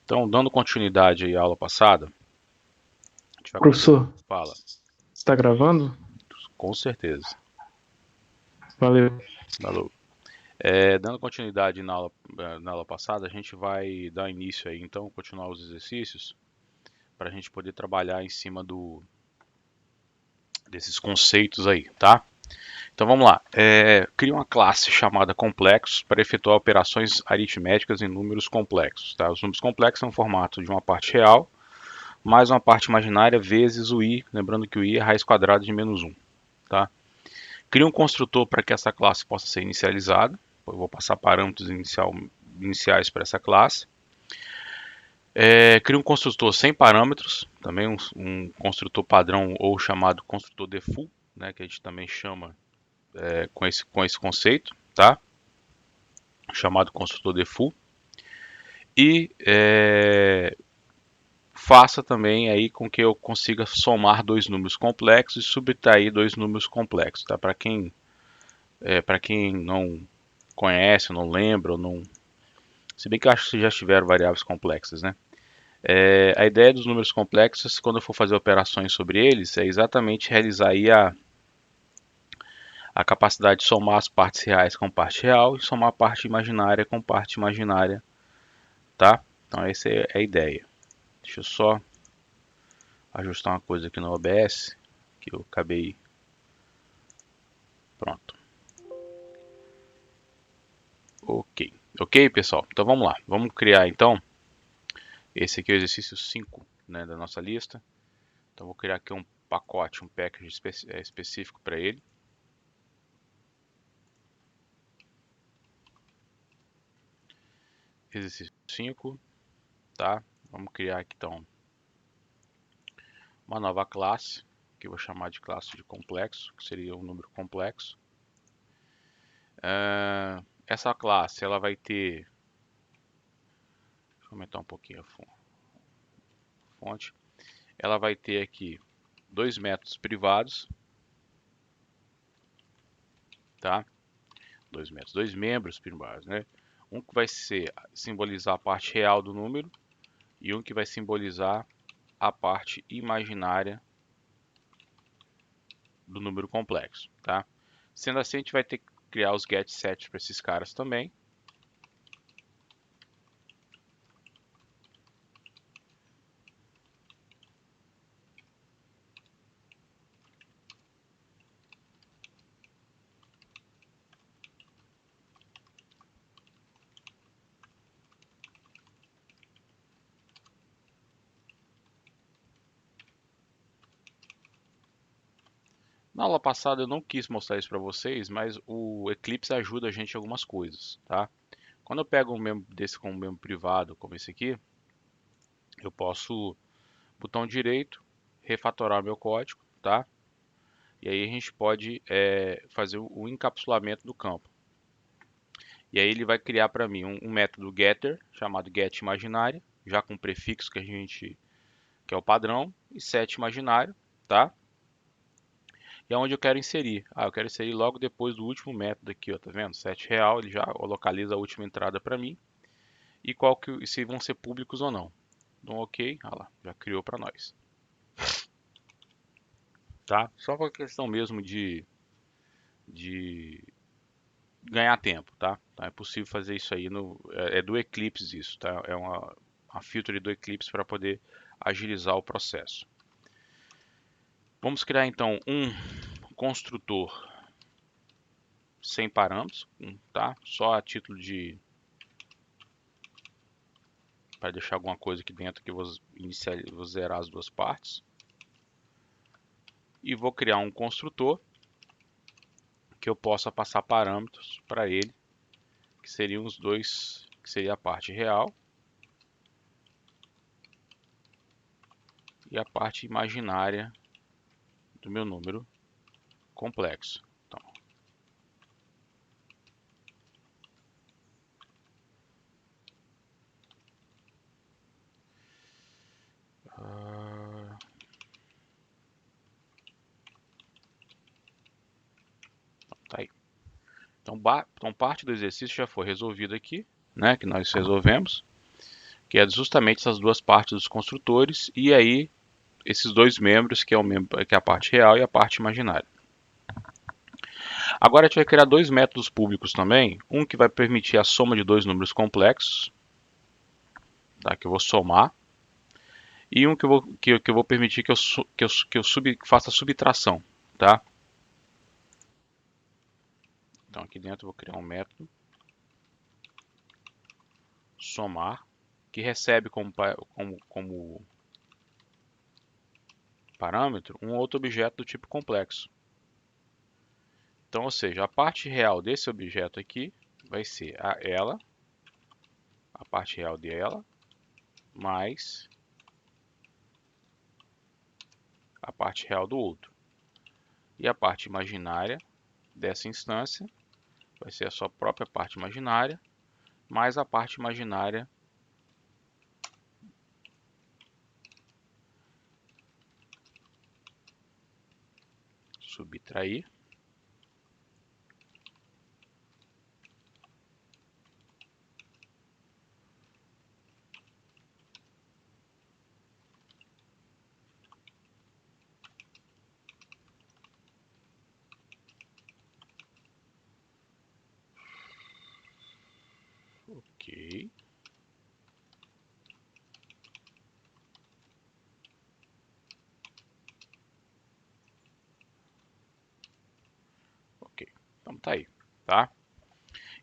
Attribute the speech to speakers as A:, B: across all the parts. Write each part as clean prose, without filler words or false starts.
A: Então, dando continuidade aí à aula passada, a gente vai
B: Professor,
A: fala,
B: está gravando?
A: com certeza.
B: Valeu.
A: Falou. Dando continuidade na aula passada, a gente vai dar início aí, então, continuar os exercícios para a gente poder trabalhar em cima desses conceitos aí, tá? Então vamos lá. Cria uma classe chamada complexos para efetuar operações aritméticas em números complexos. Tá? Os números complexos são o formato de uma parte real mais uma parte imaginária vezes o i, lembrando que o i é raiz quadrada de menos 1. Tá? Cria um construtor para que essa classe possa ser inicializada. Eu vou passar parâmetros iniciais para essa classe. Cria um construtor sem parâmetros, também um construtor padrão ou chamado construtor default, né, que a gente também chama com esse conceito, tá? Chamado construtor default. E faça também aí com que eu consiga somar dois números complexos e subtrair dois números complexos, tá? Para quem não conhece, não lembra, ou não, se bem que eu acho que já tiveram variáveis complexas, né? A ideia dos números complexos, quando eu for fazer operações sobre eles, é exatamente realizar aí a capacidade de somar as partes reais com parte real e somar a parte imaginária com parte imaginária, tá? Então essa é a ideia. Deixa eu só ajustar uma coisa aqui no OBS, que eu acabei. Pronto. Ok. Ok, pessoal? Então vamos lá. Vamos criar então. Esse aqui é o exercício 5, né, da nossa lista. Então vou criar aqui um pacote, um package específico para ele. Exercício 5, tá? Vamos criar aqui então uma nova classe, que eu vou chamar de classe de complexo, que seria um número complexo. Essa classe ela vai ter, deixa eu aumentar um pouquinho a fonte, ela vai ter aqui dois métodos privados, tá? Dois membros privados, né? Um que vai simbolizar a parte real do número e um que vai simbolizar a parte imaginária do número complexo, tá? Sendo assim, a gente vai ter que criar os get sets para esses caras também. Na aula passada eu não quis mostrar isso para vocês, mas o Eclipse ajuda a gente em algumas coisas, tá? Quando eu pego um membro desse como membro privado, como esse aqui, eu posso, botão direito, refatorar meu código, tá? E aí a gente pode fazer o encapsulamento do campo. E aí ele vai criar para mim um método getter, chamado getImaginária, já com o prefixo que é o padrão, e set imaginário, tá? E aonde eu quero inserir? Eu quero inserir logo depois do último método aqui, ó, tá vendo? Set real, ele já localiza a última entrada para mim. E se vão ser públicos ou não. Então, ok, olha lá, já criou para nós, tá? Só uma questão mesmo de ganhar tempo, tá? Então, é possível fazer isso aí é do Eclipse isso, tá? É uma feature do Eclipse para poder agilizar o processo. Vamos criar então um construtor sem parâmetros, tá? Só a título de para deixar alguma coisa aqui dentro que eu vou zerar as duas partes. E vou criar um construtor que eu possa passar parâmetros para ele, que seriam os dois, que seria a parte real e a parte imaginária do meu número complexo. Então, tá aí. Então parte do exercício já foi resolvido aqui, né? Que nós resolvemos. que é justamente essas duas partes dos construtores, e aí esses dois membros, que é a parte real e a parte imaginária. Agora a gente vai criar dois métodos públicos também, um que vai permitir a soma de dois números complexos, tá, que eu vou somar, e um que eu vou permitir que eu faça a subtração. Tá? Então aqui dentro eu vou criar um método somar, que recebe como parâmetro um outro objeto do tipo complexo. Então, ou seja, a parte real desse objeto aqui vai ser a parte real dela, mais a parte real do outro. E a parte imaginária dessa instância vai ser a sua própria parte imaginária, mais a parte imaginária subtrair. Ok. Ok. Então tá aí, tá?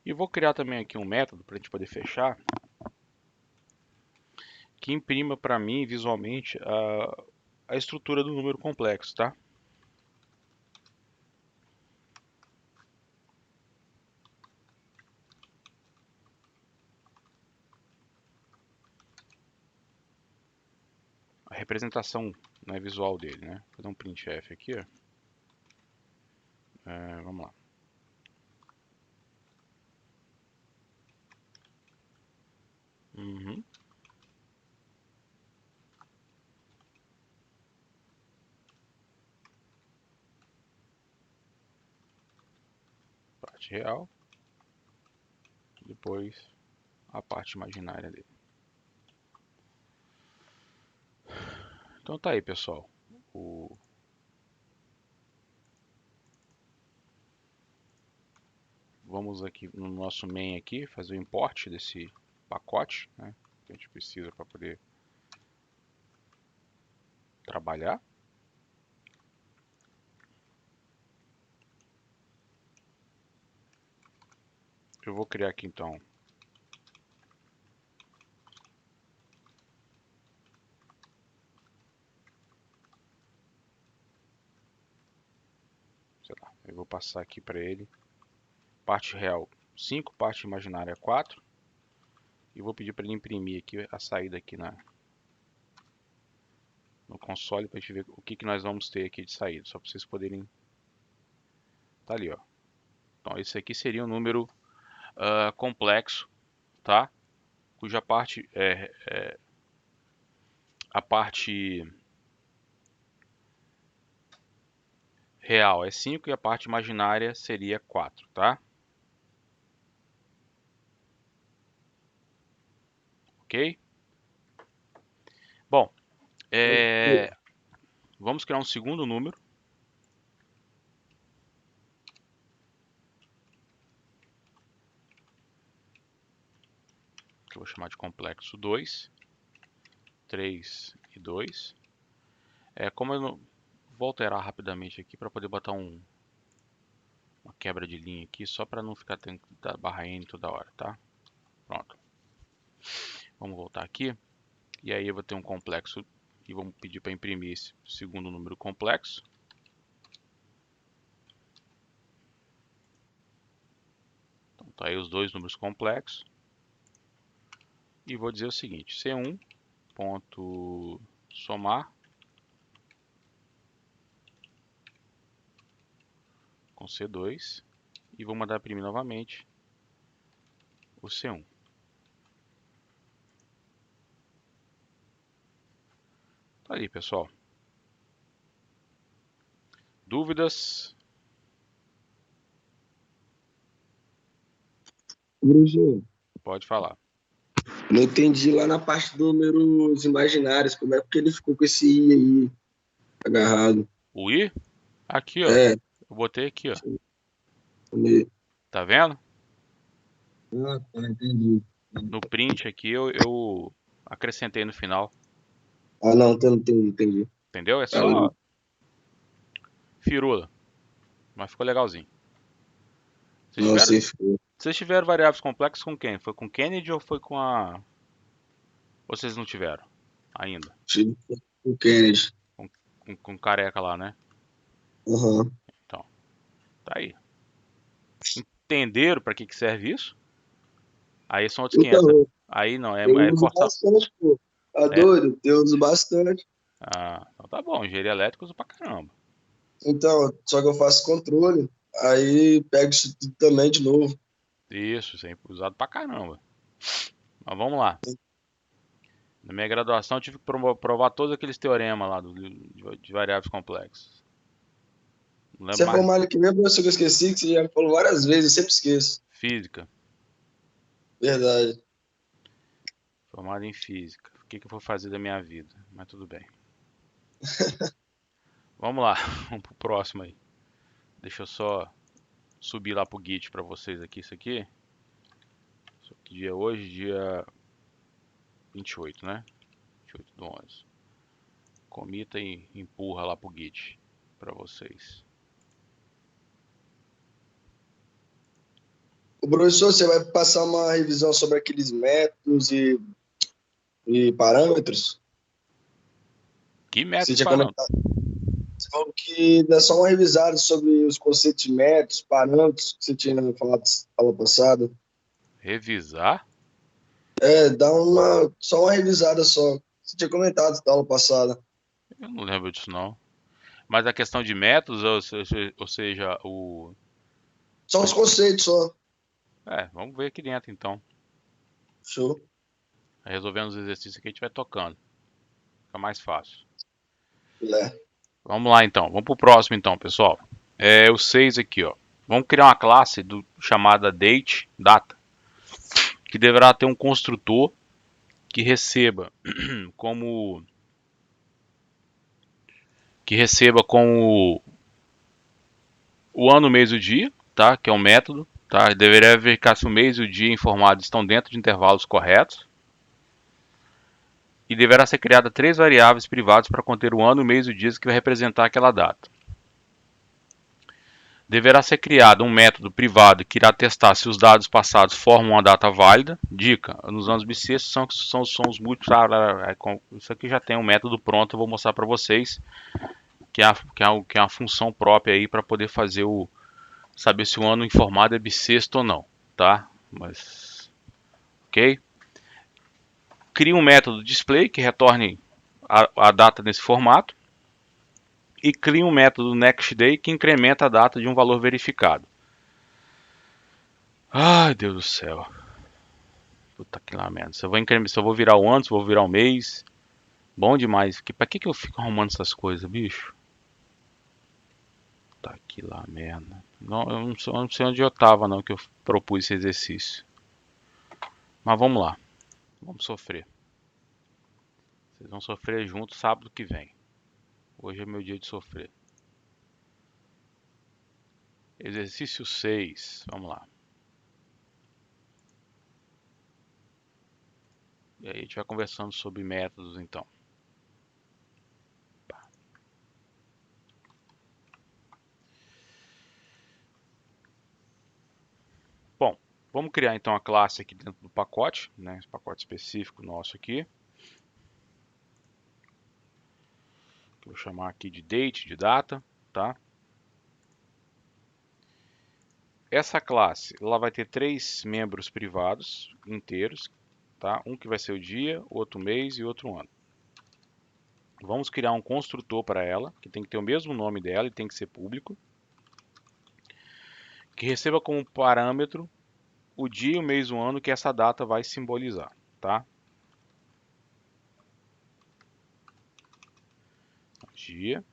A: E vou criar também aqui um método para a gente poder fechar, que imprima para mim visualmente a estrutura do número complexo, tá? A representação, né, visual dele, né? Vou fazer um printf aqui, ó. Vamos lá. Uhum. Parte real, depois a parte imaginária dele. Então tá aí, pessoal. Vamos aqui no nosso main aqui fazer o import desse pacote, né, que a gente precisa para poder trabalhar. Eu vou criar aqui então sei lá, eu vou passar aqui para ele parte real 5, parte imaginária 4, e vou pedir para ele imprimir aqui a saída aqui no console para a gente ver o que nós vamos ter aqui de saída, só para vocês poderem. Tá ali, ó. Então esse aqui seria um número complexo, tá? Cuja parte a parte real é 5 e a parte imaginária seria 4, tá? Ok? Bom, vamos criar um segundo número. Que eu vou chamar de complexo 2, 3 e 2. Como eu não... Vou alterar rapidamente aqui para poder botar uma quebra de linha aqui, só para não ficar tendo que dar barra N toda hora, tá? Pronto. Vamos voltar aqui. E aí eu vou ter um complexo e vamos pedir para imprimir esse segundo número complexo. Então tá aí os dois números complexos. E vou dizer o seguinte, C1 ponto somar com C2 e vou mandar imprimir novamente o C1. Tá aí, pessoal. Dúvidas?
C: Bruno,
A: Pode falar.
C: Não entendi lá na parte dos números imaginários, como é que ele ficou com esse I aí agarrado.
A: O I? Aqui, ó.
C: É,
A: Eu botei aqui, ó.
C: deixa eu ver.
A: Tá vendo?
C: Ah, tá, entendi.
A: No print aqui eu acrescentei no final.
C: Ah, não, entendi.
A: Entendeu? É
C: Valeu.
A: só firula. Mas ficou legalzinho. Vocês
C: Não
A: tiveram,
C: sei se ficou.
A: vocês tiveram variáveis complexas com quem? Foi com Kennedy ou foi com a. Ou vocês não tiveram? Ainda?
C: Tive o Kennedy.
A: Com o careca lá, né?
C: Aham.
A: Então, tá aí. Entenderam pra que serve isso? Aí são outros 500, né?
C: Então,
A: Aí não,
C: eu
A: é
C: uso
A: cortar.
C: bastante, pô. Tá
A: É.
C: doido? Eu uso bastante.
A: Ah, então tá bom. Engenharia elétrica usa pra caramba.
C: Então, só que eu faço controle. Aí pego isso tudo também de novo.
A: Isso, sempre usado pra caramba. Mas vamos lá. Na minha graduação eu tive que provar todos aqueles teoremas lá de variáveis complexas. Não lembro
C: Você é
A: mais.
C: formado aqui mesmo, eu esqueci que você já me falou várias vezes, eu sempre esqueço.
A: Física.
C: Verdade.
A: Formado em física. O que que eu vou fazer da minha vida? Mas tudo bem. Vamos lá. Vamos pro próximo aí. Deixa eu só subir lá pro Git pra vocês aqui. Isso aqui. Que dia é hoje? Dia 28, né? 28/11. Comita e empurra lá pro Git pra vocês.
C: O professor, você vai passar uma revisão sobre aqueles métodos e parâmetros?
A: Que
C: Você
A: método
C: tinha
A: parando?
C: comentado. Você falou que dá só uma revisada sobre os conceitos de métodos, parâmetros que você tinha falado aula passada.
A: Revisar?
C: É, dá só uma revisada só. Você tinha comentado da aula passada.
A: Eu não lembro disso não. Mas a questão de métodos, ou seja,
C: Só os conceitos só.
A: vamos ver aqui dentro então.
C: Show.
A: Resolvendo os exercícios aqui a gente vai tocando. Fica mais fácil.
C: Filé.
A: Vamos lá então. Vamos pro próximo então, pessoal. É o 6 aqui, ó. Vamos criar uma classe chamada data, que deverá ter um construtor que receba como o ano, o mês e o dia, tá? Que é um método, tá? Deveria verificar se o mês e o dia informados estão dentro de intervalos corretos. E deverá ser criada três variáveis privadas para conter o ano, o mês e o dia que vai representar aquela data. Deverá ser criado um método privado que irá testar se os dados passados formam uma data válida. Dica: nos anos bissextos são os múltiplos. Isso aqui já tem um método pronto, eu vou mostrar para vocês, que é uma função própria aí para poder fazer saber se o ano informado é bissexto ou não, tá? Mas, ok? Cria um método display que retorne a data nesse formato e cria um método nextDay que incrementa a data de um valor verificado. Ai, Deus do céu. Puta que lá merda. Se eu vou virar o ano, se eu vou virar o mês. Bom demais. Pra que eu fico arrumando essas coisas, bicho? Tá aqui lá merda. Não, eu não sei onde eu tava não que eu propus esse exercício. Mas vamos lá. Vamos sofrer. Vocês vão sofrer junto sábado que vem. Hoje é meu dia de sofrer. Exercício 6. Vamos lá. E aí a gente vai conversando sobre métodos então. Bom, vamos criar então a classe aqui dentro do pacote, né? Esse pacote específico nosso aqui. Vou chamar aqui de date, de data, tá? Essa classe, ela vai ter três membros privados inteiros, tá? Um que vai ser o dia, outro mês e outro ano. Vamos criar um construtor para ela, que tem que ter o mesmo nome dela e tem que ser público, que receba como parâmetro o dia, o mês e o ano que essa data vai simbolizar, tá? Dia,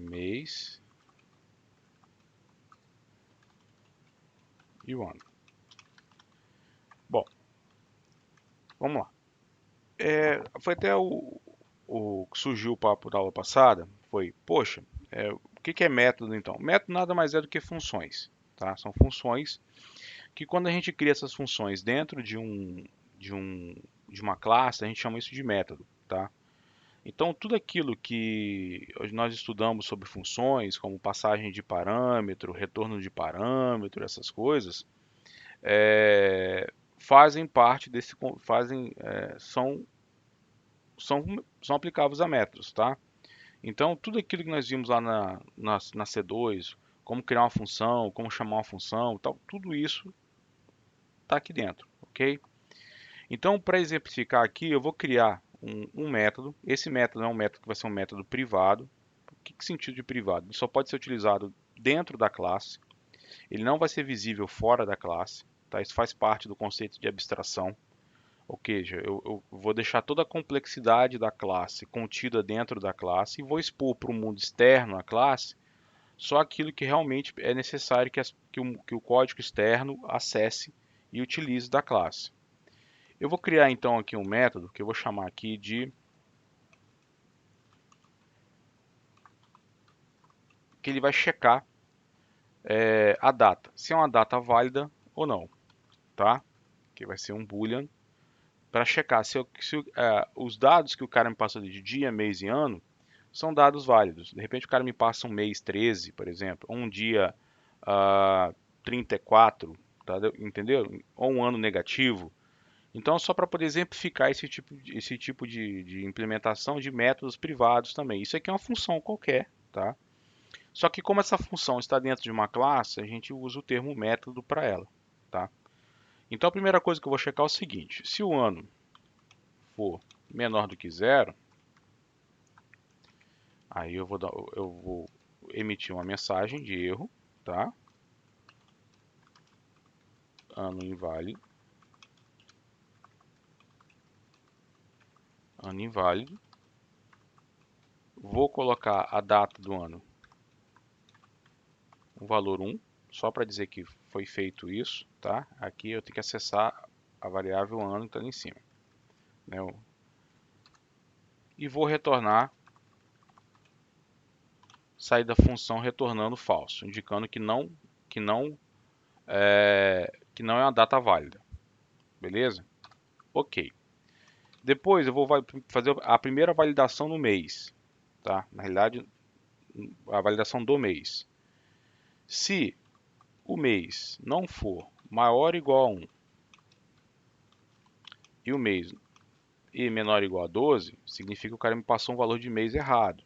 A: mês e o ano. Bom, vamos lá. Foi até o que surgiu o papo da aula passada, foi, poxa, o que é método então? Método nada mais é do que funções, tá? São funções que quando a gente cria essas funções dentro de uma classe, a gente chama isso de método, tá? Então, tudo aquilo que nós estudamos sobre funções, como passagem de parâmetro, retorno de parâmetro, essas coisas, fazem parte são aplicáveis a métodos, tá? Então, tudo aquilo que nós vimos lá na C2, como criar uma função, como chamar uma função, tal, tudo isso está aqui dentro, ok? Então, para exemplificar aqui, eu vou criar um método. Esse método é um método que vai ser um método privado. Que sentido de privado? Ele só pode ser utilizado dentro da classe. Ele não vai ser visível fora da classe. Tá? Isso faz parte do conceito de abstração. Ou seja, eu vou deixar toda a complexidade da classe contida dentro da classe e vou expor para o mundo externo à classe só aquilo que realmente é necessário que o código externo acesse e utilize da classe. Eu vou criar então aqui um método que eu vou chamar aqui de que ele vai checar a data, se é uma data válida ou não, tá? Que vai ser um boolean para checar se os dados que o cara me passou de dia, mês e ano são dados válidos. De repente o cara me passa um mês 13, por exemplo, ou um dia 34, tá? Entendeu? Ou um ano negativo. Então, só para poder exemplificar esse tipo de implementação de métodos privados também. Isso aqui é uma função qualquer, tá? Só que como essa função está dentro de uma classe, a gente usa o termo método para ela, tá? Então, a primeira coisa que eu vou checar é o seguinte: se o ano for menor do que zero, aí eu vou emitir uma mensagem de erro, tá? Ano inválido. Ano inválido. Vou colocar a data do ano, o valor 1, só para dizer que foi feito isso, tá? Aqui eu tenho que acessar a variável ano que está ali em cima, né? E vou retornar, sair da função retornando falso, indicando que não é uma data válida, beleza? Ok. Depois eu vou fazer a primeira validação no mês, tá? Na realidade, a validação do mês. Se o mês não for maior ou igual a 1 e o mês menor ou igual a 12, significa que o cara me passou um valor de mês errado.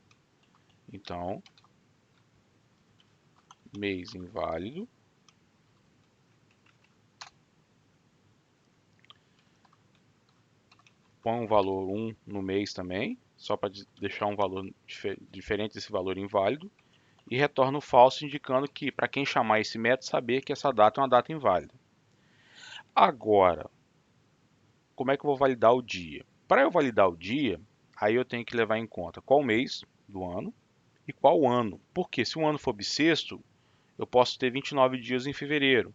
A: Então, mês inválido. Põe um valor 1 no mês também, só para deixar um valor diferente desse valor inválido. E retorna o falso, indicando que para quem chamar esse método, saber que essa data é uma data inválida. Agora, como é que eu vou validar o dia? Para eu validar o dia, aí eu tenho que levar em conta qual mês do ano e qual ano. Porque se o ano for bissexto, eu posso ter 29 dias em fevereiro.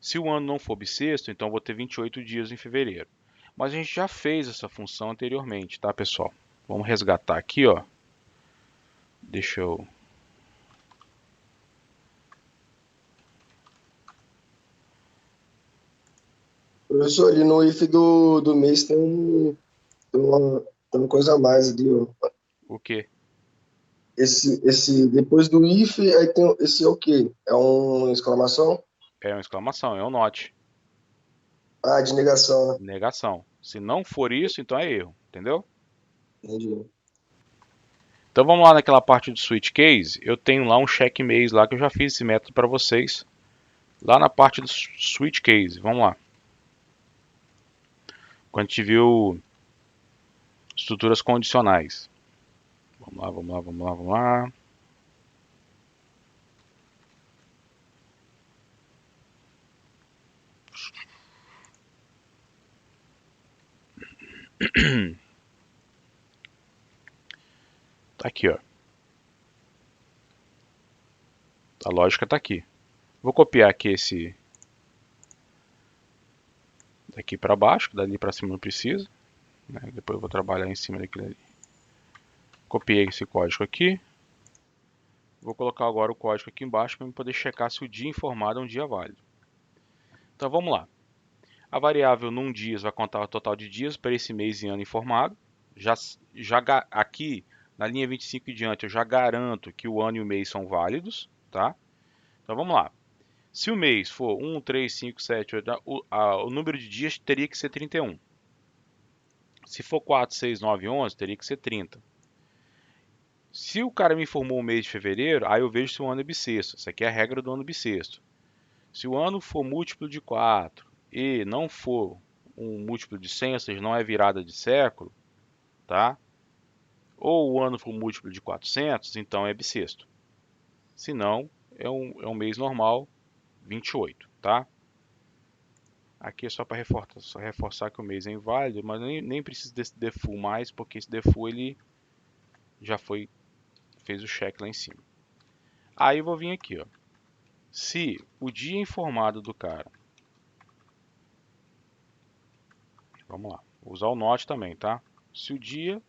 A: Se o ano não for bissexto, então eu vou ter 28 dias em fevereiro. Mas a gente já fez essa função anteriormente, tá, pessoal? Vamos resgatar aqui, ó. Deixa eu...
C: Professor, ali no if do mês tem uma coisa a mais ali, ó.
A: O quê?
C: Depois do if, aí tem esse é o quê? É uma exclamação?
A: É uma exclamação, é um not.
C: Ah, de negação, né?
A: Negação. Se não for isso, então é erro, entendeu?
C: Entendi.
A: Então vamos lá naquela parte do switch case. Eu tenho lá um check mês lá que eu já fiz esse método para vocês. Lá na parte do switch case, vamos lá. Quando a gente viu estruturas condicionais. Vamos lá, vamos lá, vamos lá, vamos lá. Tá aqui, ó. A lógica tá aqui. Vou copiar aqui esse daqui para baixo, que dali para cima não precisa, né? Depois eu vou trabalhar em cima daquele ali. Copiei esse código aqui. Vou colocar agora o código aqui embaixo para poder checar se o dia informado é um dia válido. Então vamos lá. A variável num dias vai contar o total de dias para esse mês e ano informado. Aqui na linha 25 e diante eu já garanto que o ano e o mês são válidos, tá? Então vamos lá. Se o mês for 1, 3, 5, 7, 8, o número de dias teria que ser 31. Se for 4, 6, 9, 11, teria que ser 30. Se o cara me informou o mês de fevereiro, aí eu vejo se o ano é bissexto. Essa aqui é a regra do ano bissexto. Se o ano for múltiplo de 4 e não for um múltiplo de 100, ou seja, não é virada de século, tá? Ou o ano for múltiplo de 400, então é bissexto. Se não, é um mês normal, 28, tá? Aqui é só para reforçar que o mês é inválido, mas nem precisa desse default mais, porque esse default ele já fez o check lá em cima. Aí eu vou vir aqui, ó. Se o dia informado do cara, vamos lá, vou usar o not também, tá? Se o dia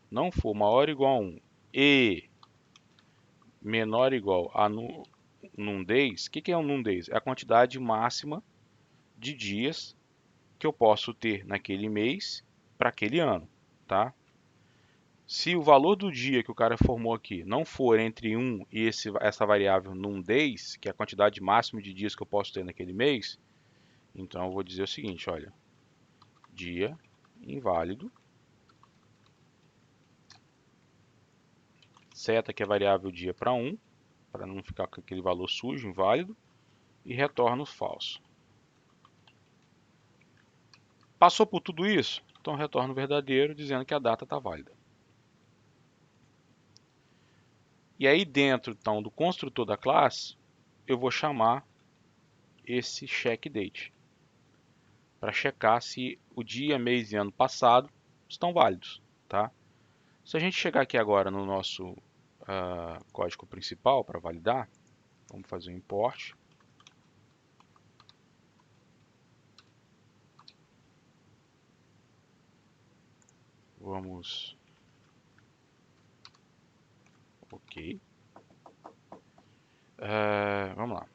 A: não for maior ou igual a 1 e menor ou igual a num days, o que é um num days? É a quantidade máxima de dias que eu posso ter naquele mês para aquele ano, tá? Se o valor do dia que o cara formou aqui não for entre 1 e essa variável num days, que é a quantidade máxima de dias que eu posso ter naquele mês, então eu vou dizer o seguinte, olha, dia inválido, seta que é variável dia para 1, para não ficar com aquele valor sujo, inválido, e retorno falso. Passou por tudo isso? Então retorno verdadeiro, dizendo que a data está válida. E aí dentro então do construtor da classe, eu vou chamar esse checkDate para checar se o dia, mês e ano passado estão válidos, tá? Se a gente chegar aqui agora no nosso código principal para validar, vamos fazer um import. Vamos, ok. Vamos lá.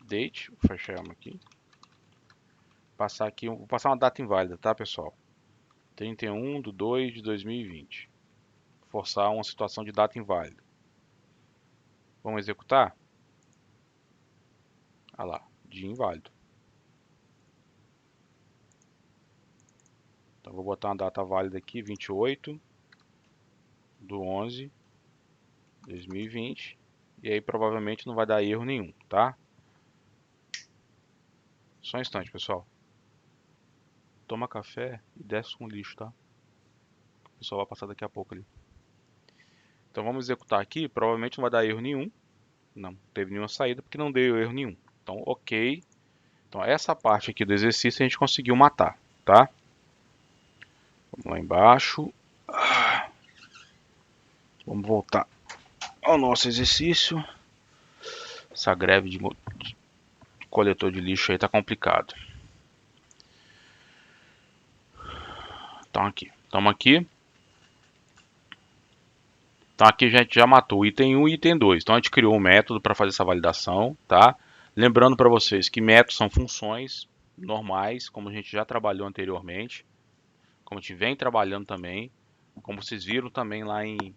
A: Date, vou fechar ela aqui. Passar aqui, vou passar uma data inválida, tá, pessoal? 31/2/2020. Forçar uma situação de data inválida. Vamos executar? Ah lá, dia inválido. Então vou botar uma data válida aqui, 28/11/2020. E aí provavelmente não vai dar erro nenhum, tá? Só um instante, pessoal. Toma café e desce com lixo, tá? O pessoal vai passar daqui a pouco ali. Então vamos executar aqui, provavelmente não vai dar erro nenhum. Não teve nenhuma saída porque não deu erro nenhum. Então, ok. Então essa parte aqui do exercício a gente conseguiu matar, tá? Vamos lá embaixo. Vamos voltar ao nosso exercício. Essa greve de coletor de lixo aí tá complicado. Então aqui, estamos aqui. Então aqui a gente já matou o item 1 e item 2. Então a gente criou um método para fazer essa validação, tá? Lembrando para vocês que métodos são funções normais, como a gente já trabalhou anteriormente, como a gente vem trabalhando também, como vocês viram também lá em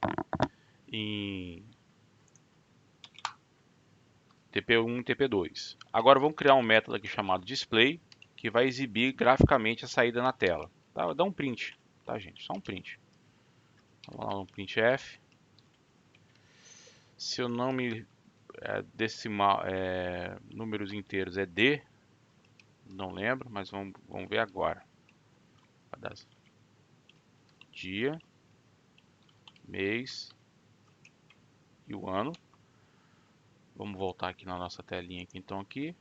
A: TP1 e TP2. Agora vamos criar um método aqui chamado display, que vai exibir graficamente a saída na tela. Tá? Vou dar um print, tá, gente? Só um print. Vamos lá no printf. Se eu não me decimal, números inteiros é D, não lembro, mas vamos ver agora. Dia, mês e o ano. Vamos voltar aqui na nossa telinha aqui, então aqui.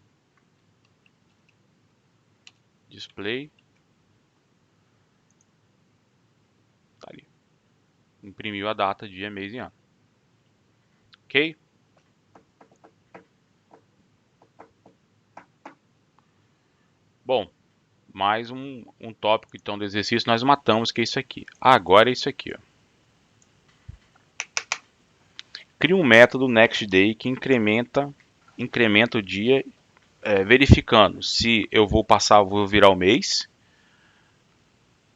A: Display. Tá ali. Imprimiu a data, dia, mês e ano. Ok? Bom, mais um tópico então do exercício nós matamos, que é isso aqui. Agora é isso aqui, ó. Cria um método nextDay que incrementa o dia, verificando se eu vou virar o mês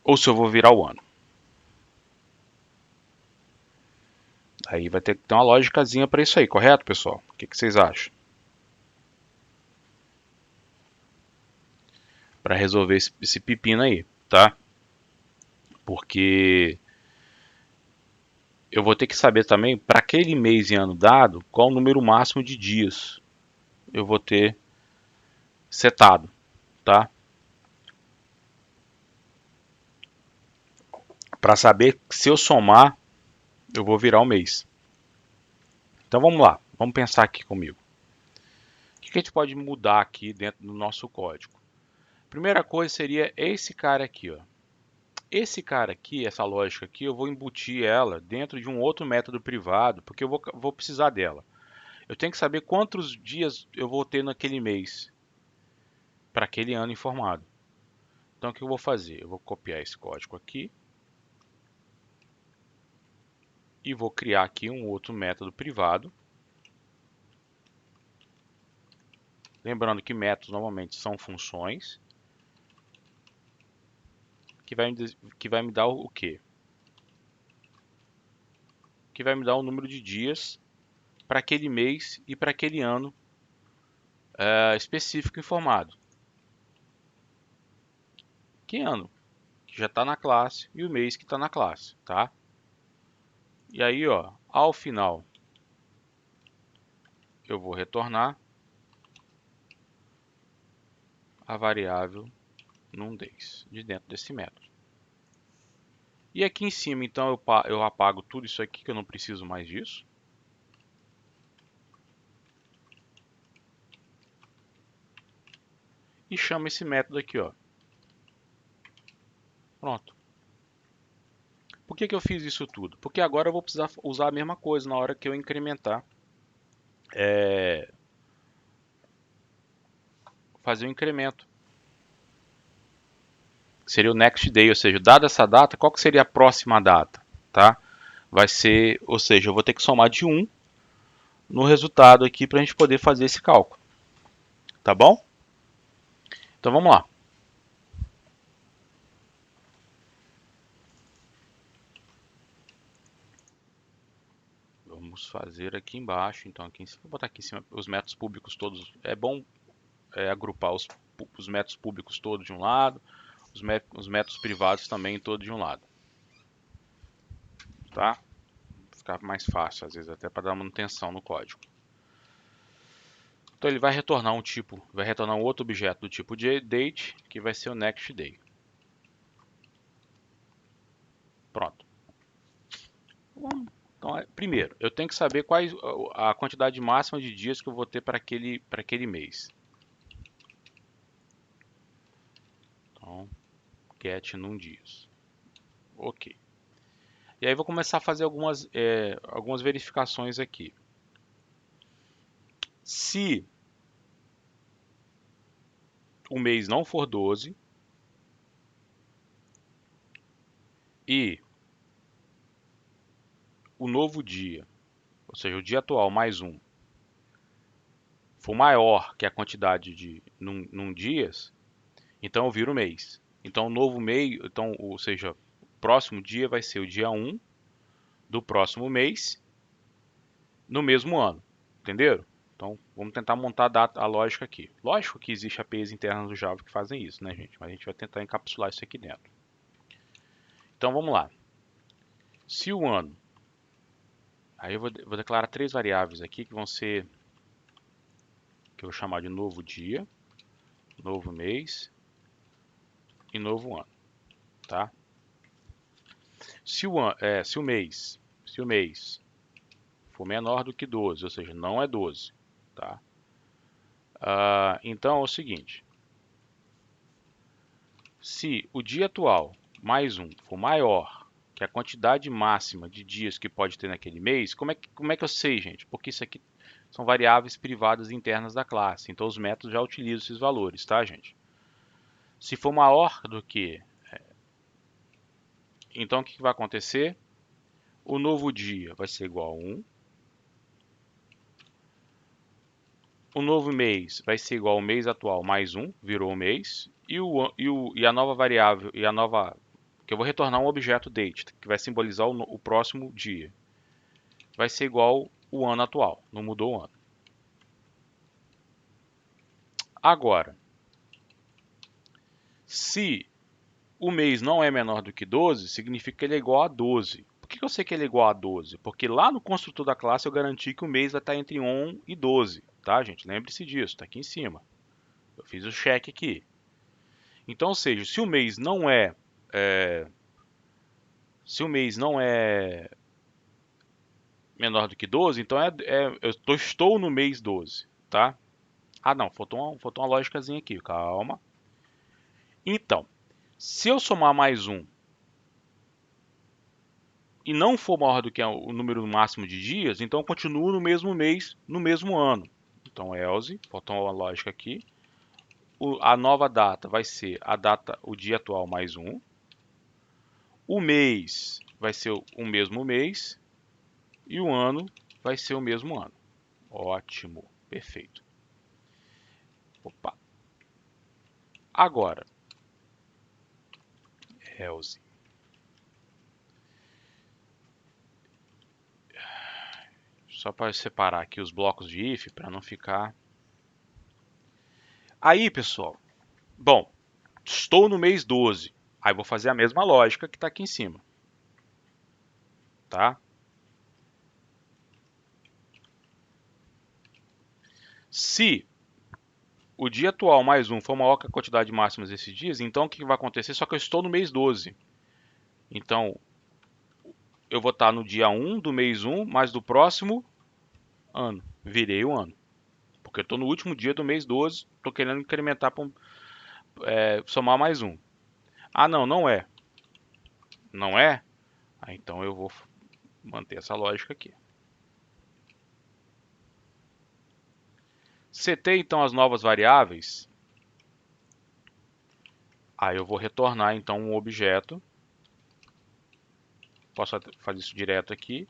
A: ou se eu vou virar o ano. Aí vai ter que ter uma lógicazinha para isso aí, correto, pessoal? O que vocês acham? Para resolver esse pepino aí, tá? Porque eu vou ter que saber também, para aquele mês e ano dado, qual o número máximo de dias eu vou ter setado, tá? Para saber se eu somar, eu vou virar o mês. Então vamos lá, vamos pensar aqui comigo. O que a gente pode mudar aqui dentro do nosso código? Primeira coisa seria esse cara aqui, ó. Esse cara aqui, essa lógica aqui, eu vou embutir ela dentro de um outro método privado, porque eu vou precisar dela. Eu tenho que saber quantos dias eu vou ter naquele mês, para aquele ano informado. Então o que eu vou fazer? Eu vou copiar esse código aqui e vou criar aqui um outro método privado. Lembrando que métodos normalmente são funções que vai me dar o quê? Que vai me dar o número de dias para aquele mês e para aquele ano específico informado. Que ano? Que já está na classe e o mês que está na classe, tá? E aí, ó, ao final, eu vou retornar a variável num_days de dentro desse método. E aqui em cima, então, eu apago tudo isso aqui, que eu não preciso mais disso. E chamo esse método aqui, ó. Pronto. Por que eu fiz isso tudo? Porque agora eu vou precisar usar a mesma coisa na hora que eu incrementar. Fazer o incremento. Seria o next day, ou seja, dada essa data, qual que seria a próxima data? Tá? Vai ser, ou seja, eu vou ter que somar de 1 no resultado aqui para a gente poder fazer esse cálculo. Tá bom? Então vamos lá. Vamos fazer aqui embaixo, então aqui em cima, vou botar aqui em cima os métodos públicos todos. É bom agrupar os métodos públicos todos de um lado, os métodos privados também todos de um lado. Tá? Ficar mais fácil, às vezes até para dar manutenção no código. Então ele vai retornar um outro objeto do tipo de date, que vai ser o next day. Pronto. Então, primeiro, eu tenho que saber quais a quantidade máxima de dias que eu vou ter para aquele mês. Então, get num dias. Ok. E aí vou começar a fazer algumas verificações aqui. Se o mês não for 12 e o novo dia, ou seja, o dia atual mais 1, for maior que a quantidade de num dias, então eu viro mês. Então o novo mês, então, ou seja, o próximo dia vai ser o dia 1 do próximo mês no mesmo ano. Entenderam? Então vamos tentar montar a lógica aqui. Lógico que existe APIs internas do Java que fazem isso, né, gente? Mas a gente vai tentar encapsular isso aqui dentro. Então vamos lá. Se o ano, aí eu vou declarar 3 variáveis aqui que vão ser, que eu vou chamar de novo dia, novo mês e novo ano, tá? Se o mês for menor do que 12, ou seja, não é 12, tá? Então é o seguinte, se o dia atual mais 1 for maior que a quantidade máxima de dias que pode ter naquele mês, como é que eu sei, gente? Porque isso aqui são variáveis privadas internas da classe, então os métodos já utilizam esses valores, tá, gente? Se for maior do que... Então, o que vai acontecer? O novo dia vai ser igual a 1. O novo mês vai ser igual ao mês atual mais 1, virou o mês. E a nova variável, que eu vou retornar um objeto date, que vai simbolizar o próximo dia. Vai ser igual o ano atual, não mudou o ano. Agora, se o mês não é menor do que 12, significa que ele é igual a 12. Por que eu sei que ele é igual a 12? Porque lá no construtor da classe eu garanti que o mês vai estar entre 1 e 12, tá, gente? Lembre-se disso, está aqui em cima. Eu fiz o check aqui. Então, ou seja, se o mês não é menor do que 12, então eu estou no mês 12, tá? Ah, não, faltou uma lógicazinha aqui, calma. Então, se eu somar mais 1 e não for maior do que o número máximo de dias, então eu continuo no mesmo mês, no mesmo ano. Então, else, faltou uma lógica aqui. A nova data vai ser o dia atual mais 1. O mês vai ser o mesmo mês. E o ano vai ser o mesmo ano. Ótimo, perfeito. Opa. Agora, else. Só para separar aqui os blocos de if, para não ficar... Aí, pessoal, bom, estou no mês 12. Aí vou fazer a mesma lógica que está aqui em cima. Tá? Se o dia atual mais 1 for maior que a quantidade máxima desses dias, então o que vai acontecer? Só que eu estou no mês 12. Então, eu vou estar no dia 1 do mês 1, mais do próximo ano. Virei o ano. Porque eu estou no último dia do mês 12, estou querendo incrementar para somar mais 1. Ah, não é. Não é? Ah, então eu vou manter essa lógica aqui. Setei então as novas variáveis. Aí eu vou retornar então um objeto. Posso fazer isso direto aqui.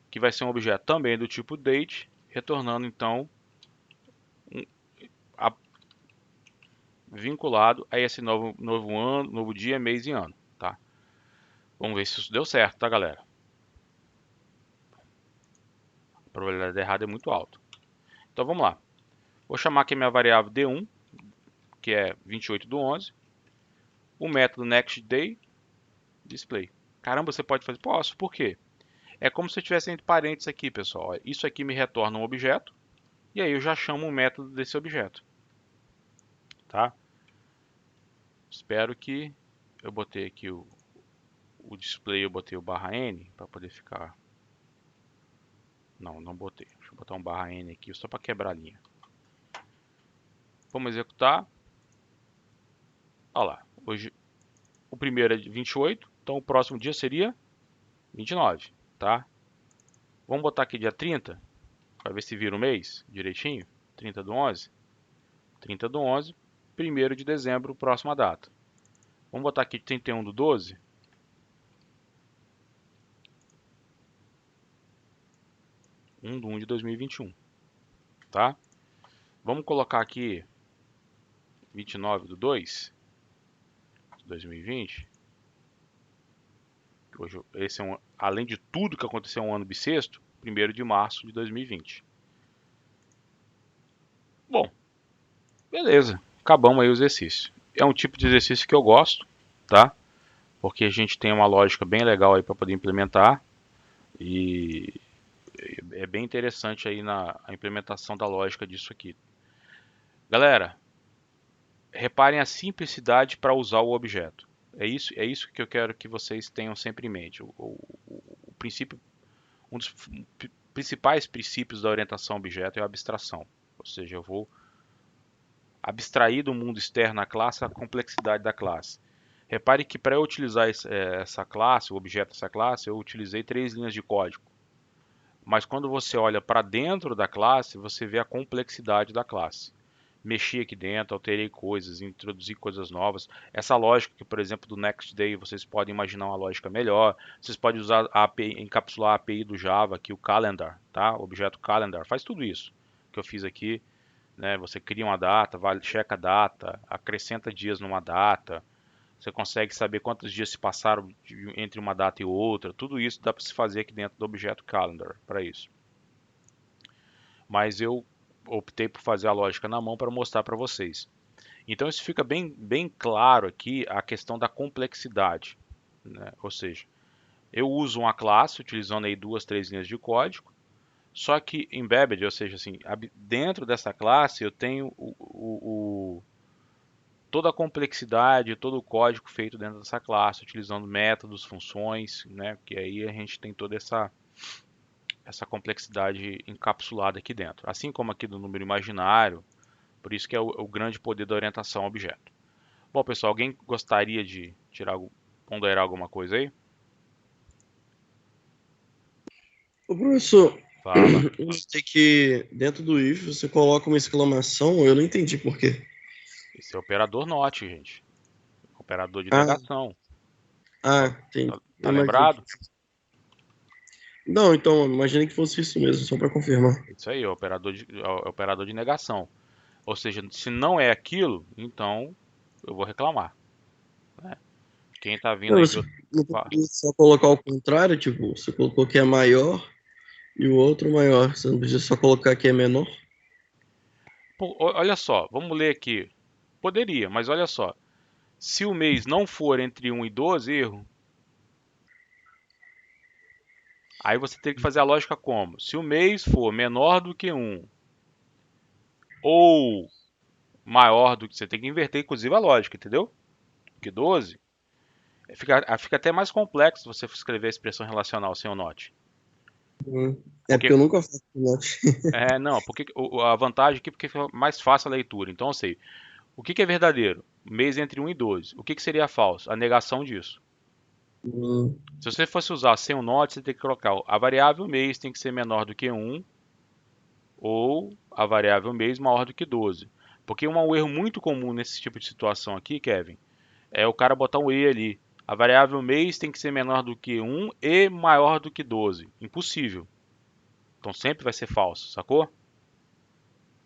A: Que vai ser um objeto também do tipo date, retornando então vinculado a esse novo ano, novo dia, mês e ano, tá? Vamos ver se isso deu certo, tá, galera? A probabilidade errada é muito alta. Então vamos lá. Vou chamar aqui a minha variável D1, que é 28/11. O método nextDay display. Caramba, você pode fazer? Posso, por quê? É como se eu tivesse entre parênteses aqui, pessoal. Isso aqui me retorna um objeto, e aí eu já chamo o método desse objeto. Tá? Espero que eu botei aqui o display, eu botei o /n para poder ficar... Não botei. Deixa eu botar um /n aqui só para quebrar a linha. Vamos executar. Olha lá. Hoje o primeiro é de 28, então o próximo dia seria 29, tá? Vamos botar aqui dia 30, para ver se vira o mês direitinho. 30/11. 30/11, 1º de dezembro, próxima data. Vamos botar aqui 31/12. 1/1 de 2021, tá? Vamos colocar aqui 29/2 de 2020. Hoje, esse é além de tudo que aconteceu um ano bissexto, 1º de março de 2020. Bom, beleza. Acabamos aí o exercício. É um tipo de exercício que eu gosto, tá? Porque a gente tem uma lógica bem legal aí para poder implementar e é bem interessante aí a implementação da lógica disso aqui. Galera, reparem a simplicidade para usar o objeto. É isso que eu quero que vocês tenham sempre em mente. O princípio, um dos principais princípios da orientação a objeto é a abstração. Ou seja, eu vou abstrair do mundo externo à classe a complexidade da classe. Repare que para eu utilizar essa classe, o objeto dessa classe, eu utilizei 3 linhas de código. Mas quando você olha para dentro da classe, você vê a complexidade da classe. mexi aqui dentro, alterei coisas, introduzi coisas novas. Essa lógica que, por exemplo, do Next Day, vocês podem imaginar uma lógica melhor. Vocês podem usar a API, encapsular a API do Java, aqui o Calendar, tá? O objeto Calendar, faz tudo isso que eu fiz aqui, né? Você cria uma data, checa a data, acrescenta dias numa data. Você consegue saber quantos dias se passaram entre uma data e outra. Tudo isso dá para se fazer aqui dentro do objeto Calendar, para isso. Mas eu optei por fazer a lógica na mão para mostrar para vocês. Então isso fica bem claro aqui a questão da complexidade, né? Ou seja, eu uso uma classe utilizando aí 2, 3 linhas de código, só que embedded, ou seja, assim, dentro dessa classe eu tenho toda a complexidade, todo o código feito dentro dessa classe, utilizando métodos, funções, né? Que aí a gente tem toda essa complexidade encapsulada aqui dentro. Assim como aqui do número imaginário, por isso que é o grande poder da orientação a objeto. Bom, pessoal, alguém gostaria de ponderar alguma coisa aí?
D: Ô, professor,
A: Fala.
D: eu notei que dentro do if você coloca uma exclamação, eu não entendi por quê.
A: Esse é o operador not, gente. Operador de
D: Ah,
A: negação.
D: entendi.
A: Tá
D: Eu imaginei
A: lembrado?
D: Não, então, imaginei que fosse isso mesmo, só para confirmar.
A: Isso aí, é o operador de negação. Ou seja, se não é aquilo, então eu vou reclamar, né? Quem está vindo
D: Não,
A: aí
D: você não poderia só colocar o contrário, tipo, você colocou que é maior e o outro maior. Você não podia só colocar que é menor?
A: Pô, olha só, vamos ler aqui. Poderia, mas olha só. Se o mês não for entre 1 e 12, erro. Aí você tem que fazer a lógica como? Se o mês for menor do que 1 ou maior do que... Você tem que inverter, inclusive, a lógica, entendeu? Porque 12 fica até mais complexo você escrever a expressão relacional sem o not.
D: É porque
A: Porque,
D: eu nunca faço note.
A: não, porque a vantagem aqui é porque fica mais fácil a leitura. Então, eu sei. O que é verdadeiro? Mês entre 1 e 12. O que seria falso? A negação disso.
D: Hum,
A: Se você fosse usar sem o not, você tem que colocar a variável mês tem que ser menor do que 1 ou a variável mês maior do que 12. Porque um erro muito comum nesse tipo de situação aqui, Kevin, é o cara botar um e ali. A variável mês tem que ser menor do que 1 e maior do que 12. Impossível. Então sempre vai ser falso, sacou?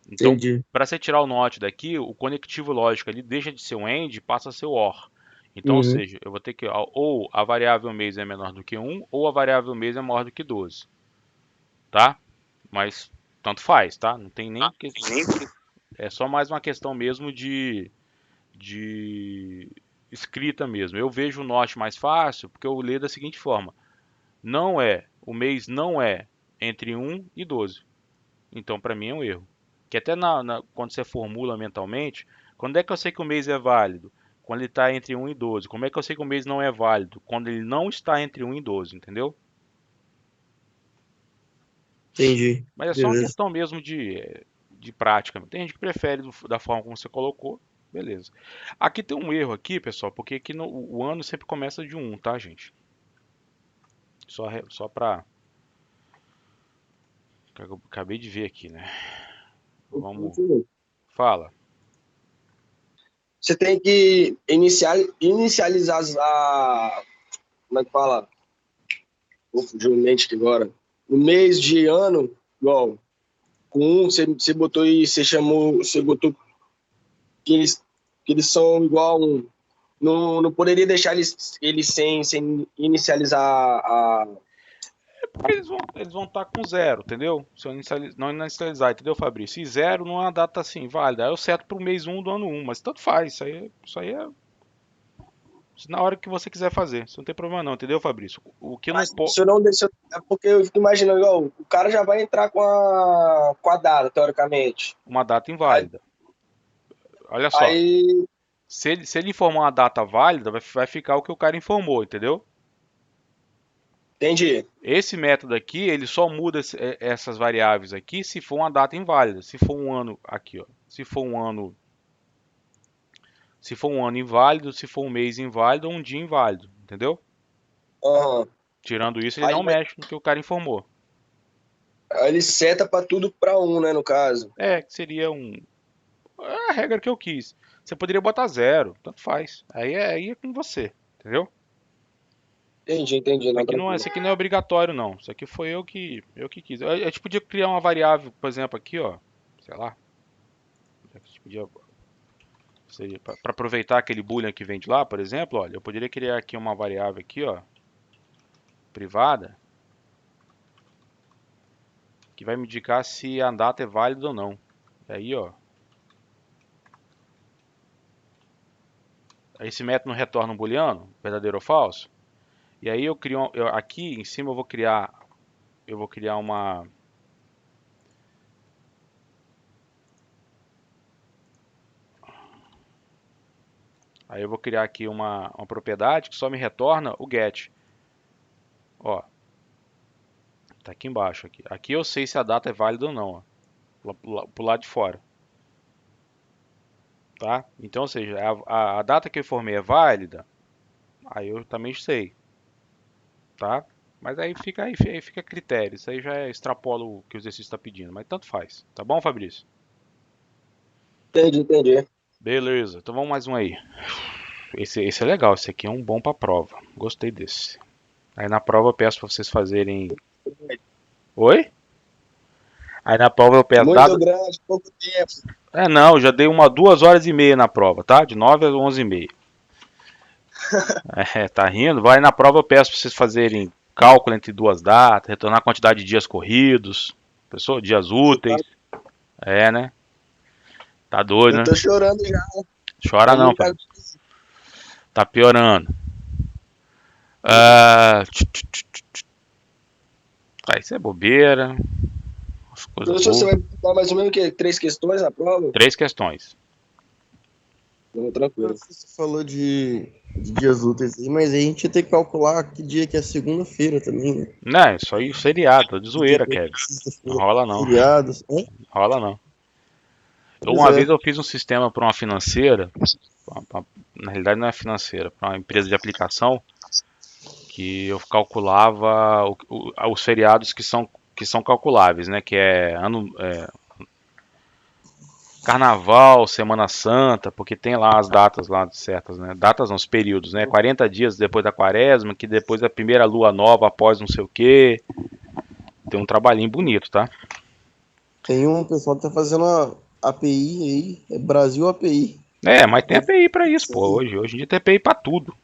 A: Então,
D: entendi.
A: para você tirar o not daqui, o conectivo lógico ali deixa de ser um AND e passa a ser o OR. Então, ou
D: Uhum,
A: seja, eu vou ter que ou a variável mês é menor do que 1 ou a variável mês é maior do que 12, tá? Mas tanto faz, tá? Não tem nem que... É só mais uma questão mesmo de escrita mesmo. Eu vejo o not mais fácil porque eu leio da seguinte forma: o mês não é entre 1 e 12. Então, para mim é um erro. Que até quando você formula mentalmente, quando é que eu sei que o mês é válido? Quando ele está entre 1 e 12. Como é que eu sei que o mês não é válido? Quando ele não está entre 1 e 12, entendeu?
D: entendi.
A: Mas é só uma
D: Beleza.
A: questão mesmo de prática. Tem gente que prefere da forma como você colocou, beleza. Aqui tem um erro aqui, pessoal, porque aqui o ano sempre começa de 1, tá, gente? Só para... Acabei de ver aqui, né? Vamos... Fala.
C: Você tem que inicializar como é que fala? Vou fugir uma mente aqui agora. No mês de ano, igual, com um, você botou e você botou que eles são igual a um. Não poderia deixar eles sem inicializar a.
A: Porque eles vão estar com zero, entendeu? Se eu não inicializar, entendeu, Fabrício? E zero não é uma data assim válida. Aí eu seto para o mês 1 do ano 1, mas tanto faz. Isso aí é na hora que você quiser fazer. Isso não tem problema não, entendeu, Fabrício? O que não
C: Mas
A: pode...
C: se eu não deixar. É porque eu fico imaginando, igual, o cara já vai entrar com a data, teoricamente.
A: Uma data
C: Aí,
A: inválida. Olha só.
C: aí
A: Se ele informar uma data válida, vai ficar o que o cara informou, entendeu?
C: entendi.
A: Esse método aqui, ele só muda essas variáveis aqui se for uma data inválida. Se for um ano aqui, ó. Se for um ano inválido, se for um mês inválido ou um dia inválido, entendeu?
C: Aham.
A: Tirando isso, ele
C: Aí,
A: não mexe no que o cara informou.
C: aí ele seta para tudo para um, né, no caso.
A: Que seria um... a regra que eu quis. Você poderia botar 0, tanto faz. Aí é com você, entendeu?
C: Entendi,
A: Isso
C: não,
A: aqui não é,
C: tranquilo.
A: isso aqui não é obrigatório, não. Isso aqui foi eu que quis. A gente podia criar uma variável, por exemplo, aqui, ó. Sei lá. A gente podia, para aproveitar aquele boolean que vem de lá, por exemplo, olha, eu poderia criar aqui uma variável aqui, ó, privada, que vai me indicar se a data é válida ou não. E aí, ó, esse método não retorna um booleano, verdadeiro ou falso. E aí eu crio, aqui em cima eu vou criar uma, aí eu vou criar aqui uma propriedade que só me retorna o get. Ó, tá aqui embaixo aqui. Aqui eu sei se a data é válida ou não, ó, pro lado de fora. Tá? Então, ou seja, a data que eu informei é válida, aí eu também sei, tá? Mas aí fica a critério, isso aí já extrapola o que o exercício está pedindo, mas tanto faz. Tá bom, Fabrício?
C: Entendi.
A: Beleza, então vamos mais um aí. Esse é legal, esse aqui é um bom para prova. Gostei desse. Aí na prova eu peço para vocês fazerem. Oi? Aí na prova eu peço
C: Muito
A: dado.
C: grande, pouco tempo.
A: É não, já dei 2 horas e meia na prova, tá? De 9 às 11h30. É, tá rindo? Vai na prova eu peço para vocês fazerem cálculo entre duas datas, retornar a quantidade de dias corridos, pessoal, dias úteis. É, né? Tá doido,
C: Eu
A: né?
C: tô chorando já.
A: Chora não,
C: Aí,
A: Fábio. Tá piorando. Tá, isso é bobeira. As coisas
C: Professor, você
A: boas.
C: vai dar mais ou menos o quê? 3 questões na prova?
A: 3 questões.
C: Não, tranquilo.
D: Você falou de dias úteis aí, mas aí a gente tem que calcular que dia que é segunda-feira também, né?
A: Não, isso aí é feriado, tô de
D: Que dia
A: zoeira,
D: que é
A: Kevin. Não
D: sexta-feira,
A: rola não.
D: feriados. Hã?
A: Rola não.
D: Pois
A: Uma vez
D: é.
A: eu fiz um sistema para uma financeira, na realidade não é financeira, para uma empresa de aplicação, que eu calculava os feriados que são calculáveis, né? Que é Carnaval, Semana Santa, porque tem lá as datas lá certas, né? Datas não, os períodos, né? 40 dias depois da quaresma, que depois da primeira lua nova após não sei o quê. Tem um trabalhinho bonito, tá?
D: Tem um pessoal que tá fazendo a API aí, é Brasil API.
A: É, mas tem
D: Vai,
A: API pra isso, pô. Hoje em dia tem API pra tudo.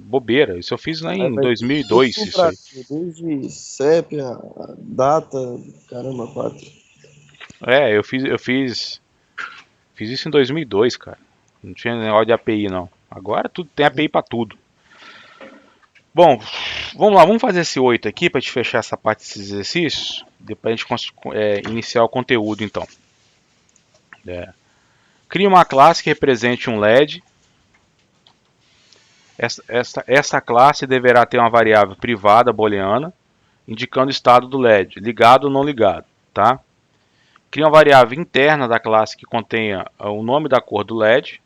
A: Bobeira. Isso eu fiz lá
D: aí
A: em
D: vai
A: 2002,
D: tudo
A: isso aí.
D: Brasil, desde CEP, a data, caramba, 4.
A: É, fiz isso em 2002, cara. Não tinha negócio de API não. Agora tudo tem API pra tudo. Bom, vamos lá, vamos fazer esse 8 aqui pra gente fechar essa parte desses exercícios. Depois a gente iniciar o conteúdo então. Crie uma classe que represente um LED. Essa classe deverá ter uma variável privada booleana, indicando o estado do LED, ligado ou não ligado, tá? Cria uma variável interna da classe que contenha o nome da cor do LED.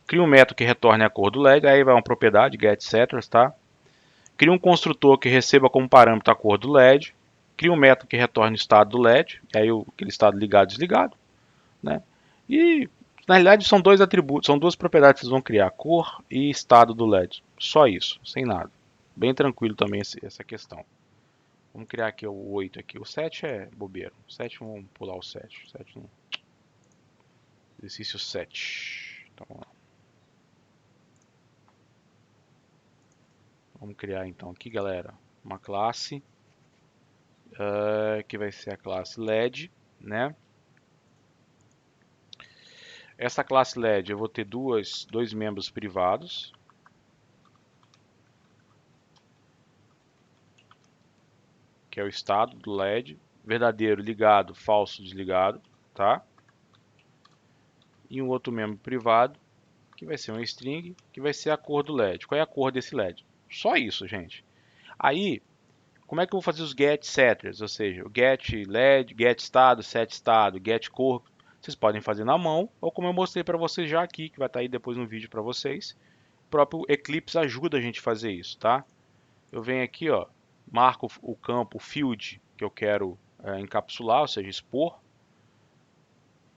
A: Cria um método que retorne a cor do LED, aí vai uma propriedade, getCetera, tá? Cria um construtor que receba como parâmetro a cor do LED. Cria um método que retorne o estado do LED, aí aquele estado ligado, desligado, né? E na realidade são dois atributos, são duas propriedades que vocês vão criar, cor e estado do LED. Só isso, sem nada. Bem tranquilo também essa questão. Vamos criar aqui o 8 aqui. O 7 é bobeira. O 7 vamos pular o 7. O 7 não... Exercício 7. Então, vamos criar então aqui, galera, uma classe que vai ser a classe LED, né? Essa classe LED eu vou ter dois membros privados, que é o estado do LED, verdadeiro ligado, falso desligado, tá? E um outro membro privado, que vai ser um string, que vai ser a cor do LED. Qual é a cor desse LED? Só isso, gente. Aí, como é que eu vou fazer os get setters? Ou seja, o get LED, get estado, set estado, get cor. Vocês podem fazer na mão, ou como eu mostrei para vocês já aqui, que vai estar aí depois no vídeo para vocês. O próprio Eclipse ajuda a gente a fazer isso, tá? Eu venho aqui, ó, marco o campo field que eu quero encapsular, ou seja, expor.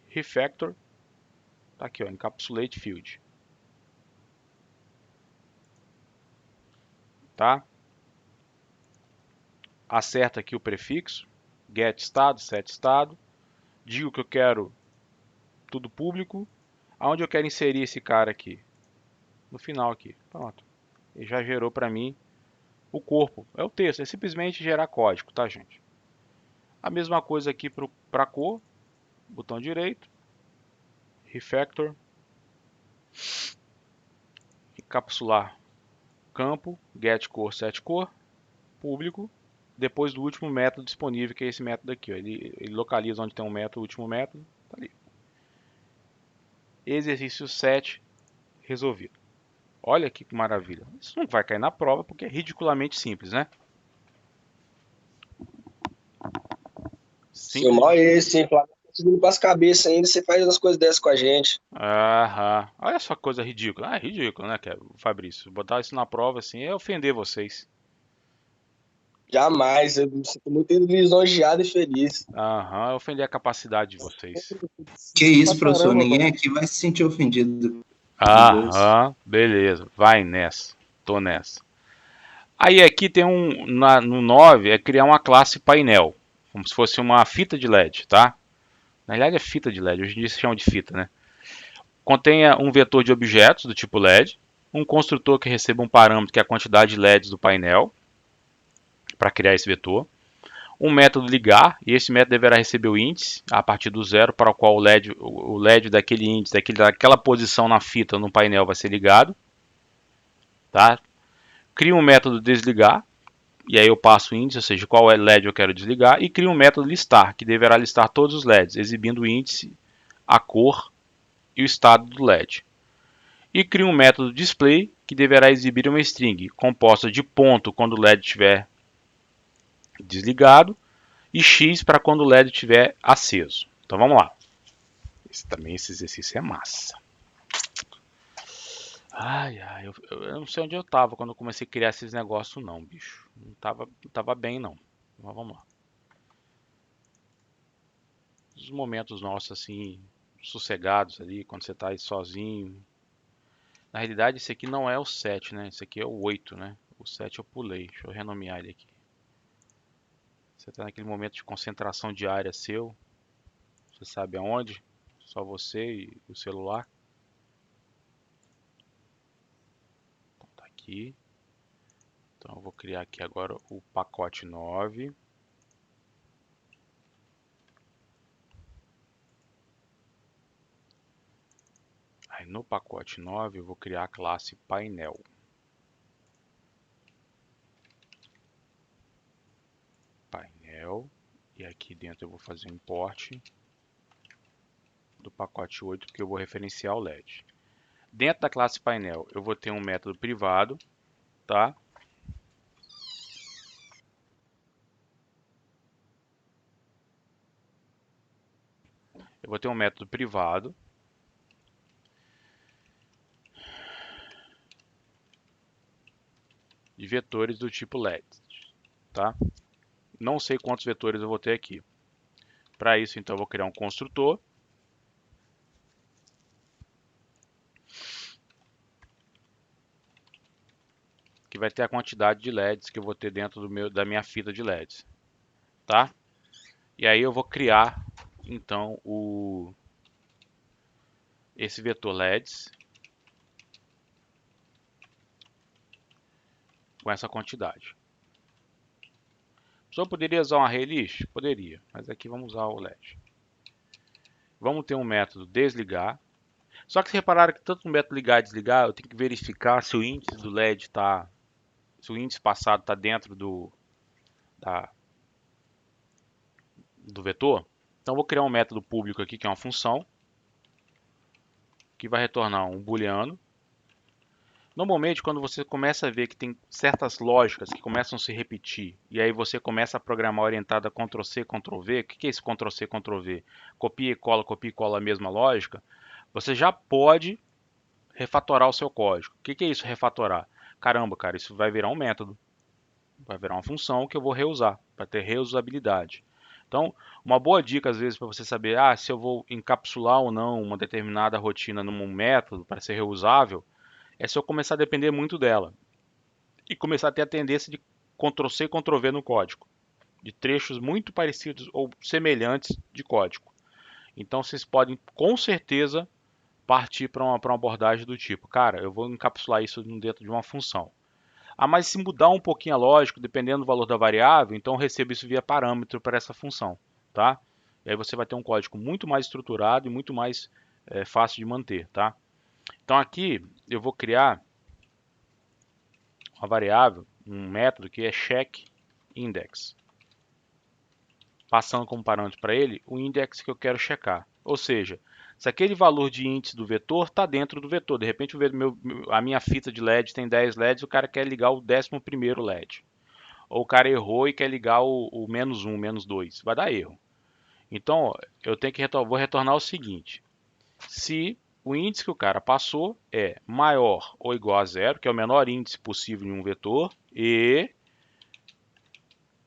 A: Refactor. Tá aqui, ó, encapsulate field. Tá? Acerta aqui o prefixo, get estado, set estado. Digo que eu quero tudo público. Aonde eu quero inserir esse cara aqui? No final aqui. Pronto. Ele já gerou para mim o corpo. É o texto, é simplesmente gerar código, tá, gente? A mesma coisa aqui para cor. Botão direito. Refactor. Encapsular campo, get cor, set cor, público. Depois do último método disponível, que é esse método aqui. Ó. Ele localiza onde tem um método, o último método. Tá ali. Exercício 7 resolvido. Olha que maravilha. Isso não vai cair na prova porque é ridiculamente simples, né?
C: Seu mal é esse, hein? Flamengo tá subindo pras cabeças ainda, você faz umas coisas dessas com a gente.
A: Aham. Olha só que coisa ridícula. Ah, é ridículo, né, Fabrício? Botar isso na prova assim é ofender vocês.
C: Jamais, eu me sinto muito lisonjeado e feliz.
A: Aham, é ofender a capacidade de vocês.
E: Que isso,
C: Pra
E: professor?
C: caramba,
E: Ninguém
C: mano.
E: aqui vai se sentir ofendido depois.
A: Aham, beleza. Vai nessa. Tô nessa. Aí aqui tem no 9 é criar uma classe painel, como se fosse uma fita de LED, tá? Na realidade é fita de LED, hoje em dia se chama de fita, né? Contenha um vetor de objetos do tipo LED, um construtor que receba um parâmetro que é a quantidade de LEDs do painel, para criar esse vetor. Um método ligar, e esse método deverá receber o índice a partir do zero para o qual o LED daquele índice, daquela posição na fita no painel vai ser ligado. Tá? Cria um método desligar, e aí eu passo o índice, ou seja, qual LED eu quero desligar, e cria um método listar, que deverá listar todos os LEDs, exibindo o índice, a cor e o estado do LED. E cria um método display, que deverá exibir uma string composta de ponto quando o LED estiver desligado, e X para quando o LED estiver aceso. Então vamos lá. Esse exercício é massa. Ai, eu não sei onde eu tava quando eu comecei a criar esses negócios não, bicho. Não tava bem não. Mas vamos lá. Os momentos nossos assim, sossegados ali, quando você tá aí sozinho. Na realidade esse aqui não é o 7, né? Esse aqui é o 8, né? O 7 eu pulei. Deixa eu renomear ele aqui. Você tá naquele momento de concentração diária seu. Você sabe aonde? Só você e o celular. Então tá aqui. Então eu vou criar aqui agora o pacote 9. Aí no pacote 9 eu vou criar a classe painel. Painel. E aqui dentro eu vou fazer um import do pacote 8, porque eu vou referenciar o LED. Dentro da classe painel eu vou ter um método privado, tá? Eu vou ter um método privado de vetores do tipo LED, tá? Não sei quantos vetores eu vou ter aqui. Para isso, então, eu vou criar um construtor. Que vai ter a quantidade de LEDs que eu vou ter dentro da minha fita de LEDs. Tá? E aí eu vou criar, então, esse vetor LEDs com essa quantidade. Só poderia usar um array list? Poderia, mas aqui vamos usar o LED. Vamos ter um método desligar. Só que vocês repararam que tanto no método ligar e desligar, eu tenho que verificar se o índice do LED está... Se o índice passado está dentro do vetor. Então vou criar um método público aqui, que é uma função, que vai retornar um booleano. Normalmente, quando você começa a ver que tem certas lógicas que começam a se repetir, e aí você começa a programar orientado a Ctrl+C, Ctrl+V, o que é esse Ctrl+C, Ctrl+V? Copia e cola a mesma lógica, você já pode refatorar o seu código. O que é isso, refatorar? Caramba, cara, isso vai virar um método. Vai virar uma função que eu vou reusar, para ter reusabilidade. Então, uma boa dica às vezes para você saber se eu vou encapsular ou não uma determinada rotina num método para ser reusável, é se eu começar a depender muito dela e começar a ter a tendência de Ctrl+C e Ctrl+V no código, de trechos muito parecidos ou semelhantes de código. Então, vocês podem com certeza partir para uma abordagem do tipo, cara, eu vou encapsular isso dentro de uma função. Mas se mudar um pouquinho a lógica, dependendo do valor da variável, então eu recebo isso via parâmetro para essa função, tá? E aí você vai ter um código muito mais estruturado e muito mais fácil de manter, tá? Então aqui eu vou criar uma variável, um método que é checkIndex, passando como parâmetro para ele o index que eu quero checar. Ou seja, se aquele valor de índice do vetor está dentro do vetor. De repente a minha fita de LED tem 10 LEDs e o cara quer ligar o 11º LED. Ou o cara errou e quer ligar o -1, -2. Vai dar erro. Então, eu tenho que vou retornar o seguinte. Se o índice que o cara passou é maior ou igual a 0, que é o menor índice possível em um vetor, e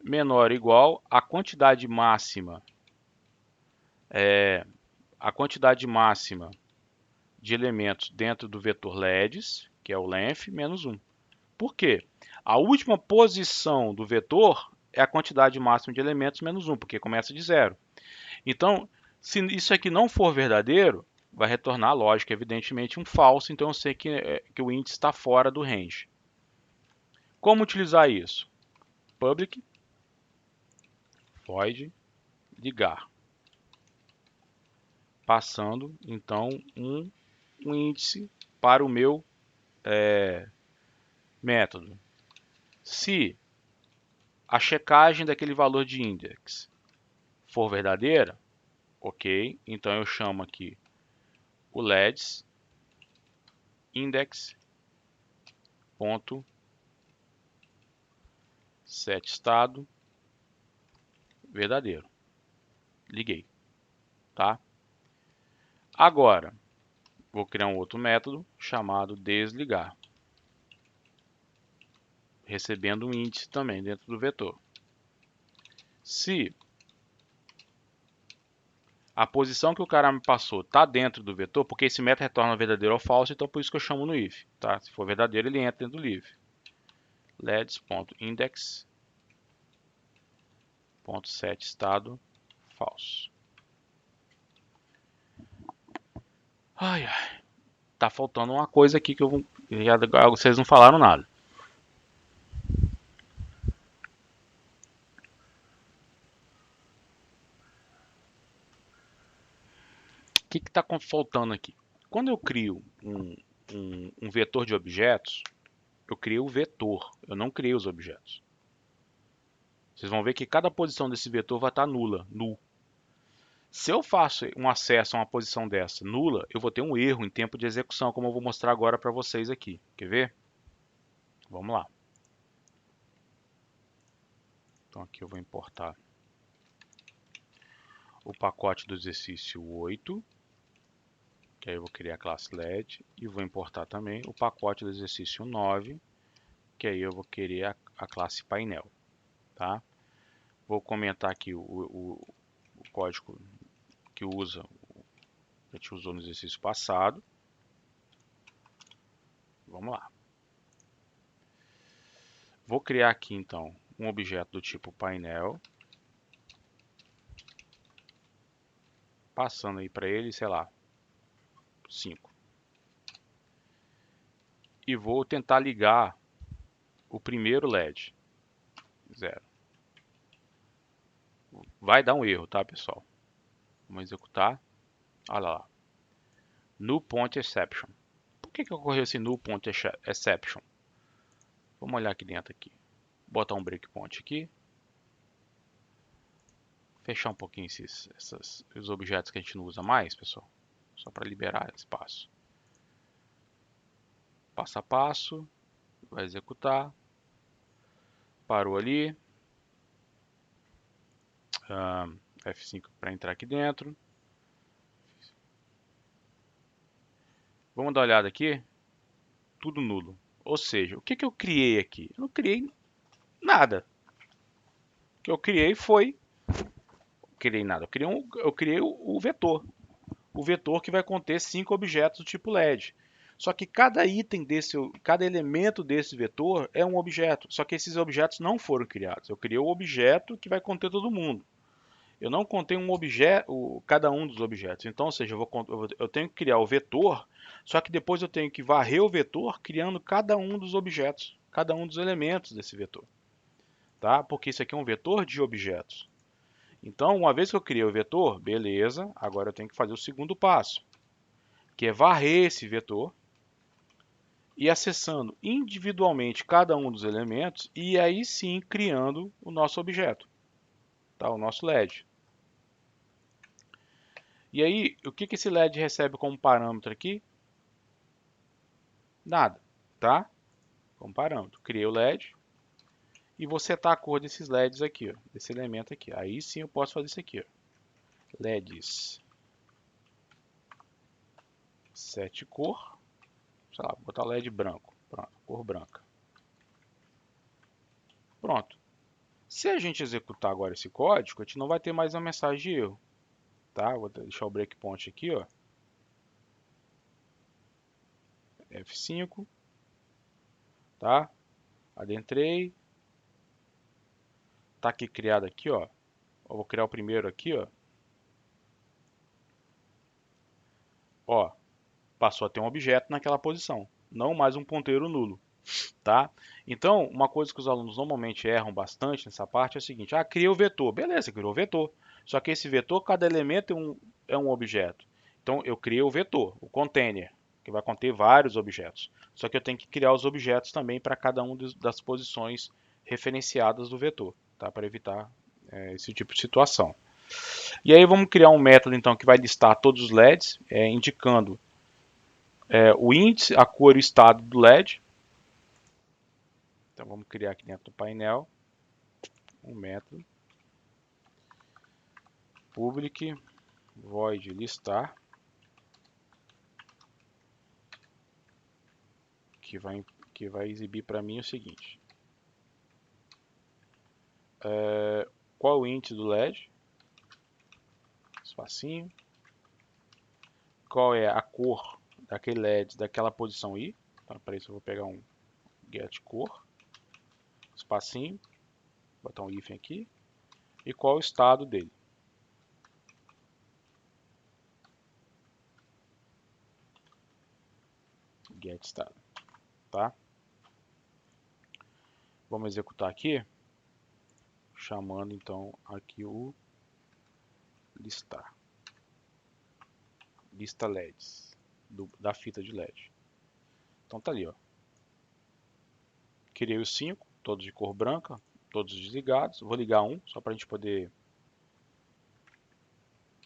A: menor ou igual à quantidade máxima de elementos dentro do vetor LEDs, que é o length, menos 1. Por quê? A última posição do vetor é a quantidade máxima de elementos menos 1, porque começa de 0. Então, se isso aqui não for verdadeiro, vai retornar, lógico, evidentemente, um falso, então eu sei que o índice está fora do range. Como utilizar isso? Public void ligar. Passando, então, um índice para o meu método. Se a checagem daquele valor de index for verdadeira, ok, então eu chamo aqui o LEDs index.setEstado verdadeiro. Liguei, tá? Agora, vou criar um outro método chamado desligar, recebendo um índice também dentro do vetor. Se a posição que o cara me passou está dentro do vetor, porque esse método retorna verdadeiro ou falso, então por isso que eu chamo no if, tá? Se for verdadeiro, ele entra dentro do if. LEDs.index.setEstado falso. Ai, ai. Tá faltando uma coisa aqui que vocês não falaram nada. O que está faltando aqui? Quando eu crio um vetor de objetos, eu crio o vetor, eu não criei os objetos. Vocês vão ver que cada posição desse vetor vai estar nula, null. Se eu faço um acesso a uma posição dessa nula, eu vou ter um erro em tempo de execução, como eu vou mostrar agora para vocês aqui. Quer ver? Vamos lá. Então aqui eu vou importar o pacote do exercício 8, que aí eu vou criar a classe LED, e vou importar também o pacote do exercício 9, que aí eu vou querer a classe painel. Tá? Vou comentar aqui o código que a gente usou no exercício passado. Vamos lá. Vou criar aqui então um objeto do tipo painel, passando aí para ele, sei lá, 5. E vou tentar ligar o primeiro LED, 0. Vai dar um erro, tá, pessoal? Vamos executar. Olha lá. Null point exception. Por que ocorreu esse null point exception? Vamos olhar aqui dentro aqui. Botar um breakpoint aqui. Fechar um pouquinho os objetos que a gente não usa mais, pessoal. Só para liberar espaço. Passo a passo. Vai executar. Parou ali. F5 para entrar aqui dentro. Vamos dar uma olhada aqui. Tudo nulo. Ou seja, o que eu criei aqui? Eu não criei nada. O que eu criei foi criei nada. Eu criei o vetor. O vetor que vai conter 5 objetos do tipo LED. Só que cada item desse, cada elemento desse vetor é um objeto. Só que esses objetos não foram criados. Eu criei o objeto que vai conter todo mundo. Eu não contei um objeto, cada um dos objetos. Então, ou seja, eu tenho que criar o vetor, só que depois eu tenho que varrer o vetor criando cada um dos objetos, cada um dos elementos desse vetor. Tá? Porque isso aqui é um vetor de objetos. Então, uma vez que eu criei o vetor, beleza, agora eu tenho que fazer o segundo passo, que é varrer esse vetor e acessando individualmente cada um dos elementos e aí sim criando o nosso objeto, tá? O nosso LED. E aí, o que esse LED recebe como parâmetro aqui? Nada, tá? Como parâmetro. Criei o LED e vou setar a cor desses LEDs aqui, ó, desse elemento aqui. Aí sim eu posso fazer isso aqui, ó. LEDs. Set cor. Sei lá, vou botar LED branco. Pronto, cor branca. Pronto. Se a gente executar agora esse código, a gente não vai ter mais uma mensagem de erro. Tá? Vou deixar o breakpoint aqui, ó. F5. Tá? Adentrei. Tá aqui criado aqui, ó. Eu vou criar o primeiro aqui, ó. Ó, passou a ter um objeto naquela posição, não mais um ponteiro nulo, tá? Então, uma coisa que os alunos normalmente erram bastante nessa parte é o seguinte: ah, criei o vetor, beleza, criou o vetor. Só que esse vetor, cada elemento é um objeto. Então, eu criei o vetor, o container, que vai conter vários objetos. Só que eu tenho que criar os objetos também para cada uma das posições referenciadas do vetor, tá? Para evitar esse tipo de situação. E aí vamos criar um método então que vai listar todos os LEDs, indicando o índice, a cor e o estado do LED. Então vamos criar aqui dentro do painel um método public void listar que vai exibir para mim o seguinte: qual o índice do LED, espacinho, qual é a cor daquele LED daquela posição I. Então, para isso eu vou pegar um get cor, espacinho, botar um hífen aqui, e qual o estado dele. Get estado, tá? Vamos executar aqui, chamando então aqui o listar, lista LEDs da fita de LED. Então tá ali, ó. Criei os 5, todos de cor branca, todos desligados. Vou ligar um, só para a gente poder.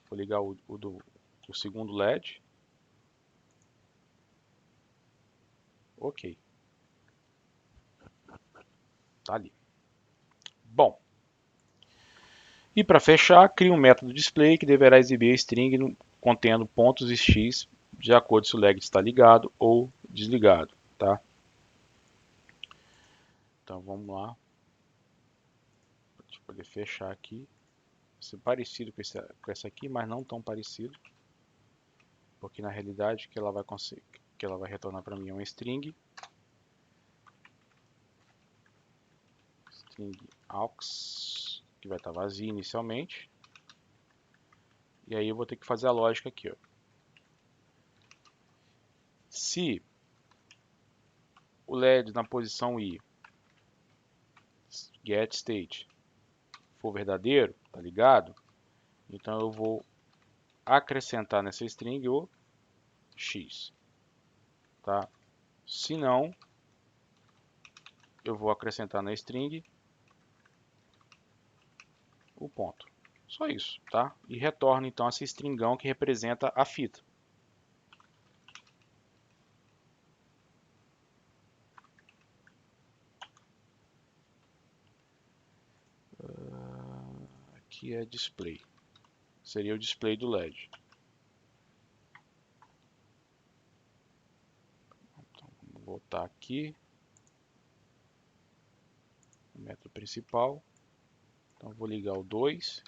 A: Vou ligar o segundo LED. Ok. Tá ali. Bom. E para fechar, crio um método display que deverá exibir a string contendo pontos e x de acordo se o LED está ligado ou desligado, tá? Então vamos lá. Para a gente poder fechar aqui. Parecido com essa aqui, mas não tão parecido, porque na realidade que ela vai retornar para mim é uma string aux, que vai estar vazia inicialmente, e aí eu vou ter que fazer a lógica aqui, ó. Se o LED na posição I get state for verdadeiro, tá ligado? Então eu vou acrescentar nessa string o x, tá? Se não, eu vou acrescentar na string o ponto. Só isso, tá? E retorna então esse stringão que representa a fita. Aqui é display. Seria o display do LED. Então, vamos voltar aqui. O método principal. Então vou ligar o 2.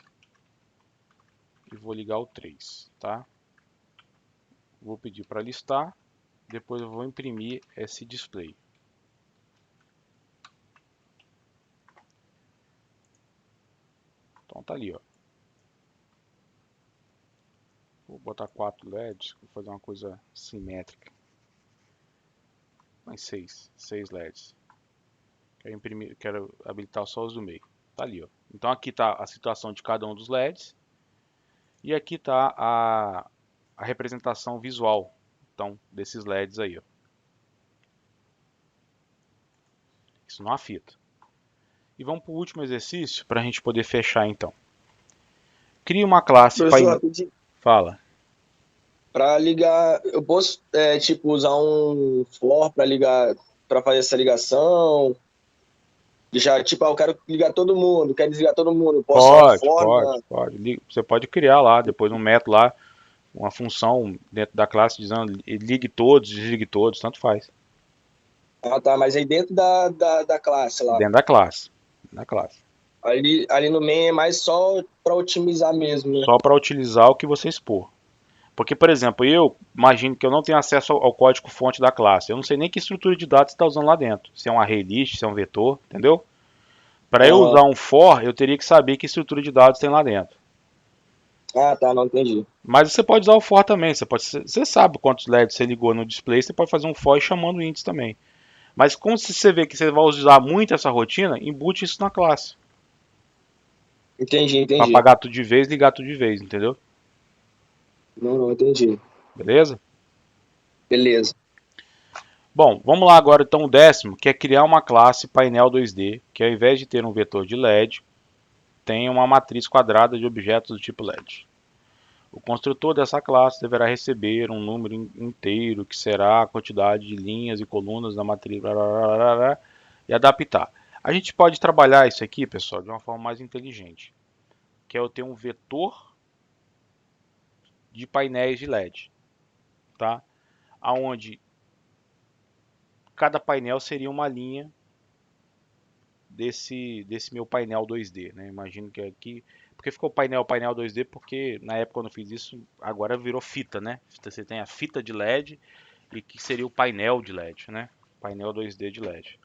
A: e vou ligar o 3, tá? Vou pedir para listar, depois eu vou imprimir esse display. Então tá ali, ó. Vou botar 4 LEDs, vou fazer uma coisa simétrica. Mais 6 LEDs. Quero habilitar só os do meio. Tá ali, ó. Então aqui tá a situação de cada um dos LEDs. E aqui tá a representação visual, então, desses LEDs aí, ó. Isso numa fita. E vamos para o último exercício para a gente poder fechar então. Cria uma classe
C: Professor,
A: painel. Fala.
C: para ligar, eu posso tipo usar um for para ligar, para fazer essa ligação? Deixar tipo, eu quero ligar todo mundo, quero desligar todo mundo, eu posso usar um for?
A: Pode. Você pode criar lá, depois um método lá, uma função dentro da classe dizendo ligue todos, desligue todos, tanto faz.
C: Ah, tá, mas aí dentro da classe lá.
A: Dentro da classe. Na classe.
C: Ali no main é mais só para otimizar mesmo, né?
A: Só para utilizar o que você expor. Porque, por exemplo, eu imagino que eu não tenho acesso ao código-fonte da classe. Eu não sei nem que estrutura de dados está usando lá dentro. Se é um array list, se é um vetor, entendeu? Para eu usar um for, eu teria que saber que estrutura de dados tem lá dentro.
C: Ah, tá, não entendi.
A: Mas você pode usar o for também. Você sabe quantos LEDs você ligou no display, você pode fazer um for chamando o índice também. Mas como você vê que você vai usar muito essa rotina, embute isso na classe.
C: Entendi.
A: Para apagar tudo de vez, ligar tudo de vez, entendeu?
C: Não, entendi.
A: Beleza?
C: Beleza.
A: Bom, vamos lá agora então o décimo, que é criar uma classe painel 2D, que ao invés de ter um vetor de LED, tem uma matriz quadrada de objetos do tipo LED. O construtor dessa classe deverá receber um número inteiro, que será a quantidade de linhas e colunas da matriz, e adaptar. A gente pode trabalhar isso aqui, pessoal, de uma forma mais inteligente, que é eu ter um vetor de painéis de LED, tá? Aonde cada painel seria uma linha desse meu painel 2D, né? Imagino que aqui, porque ficou painel 2D, porque na época quando eu fiz isso, agora virou fita, né? Você tem a fita de LED e que seria o painel de LED, né? Painel 2D de LED.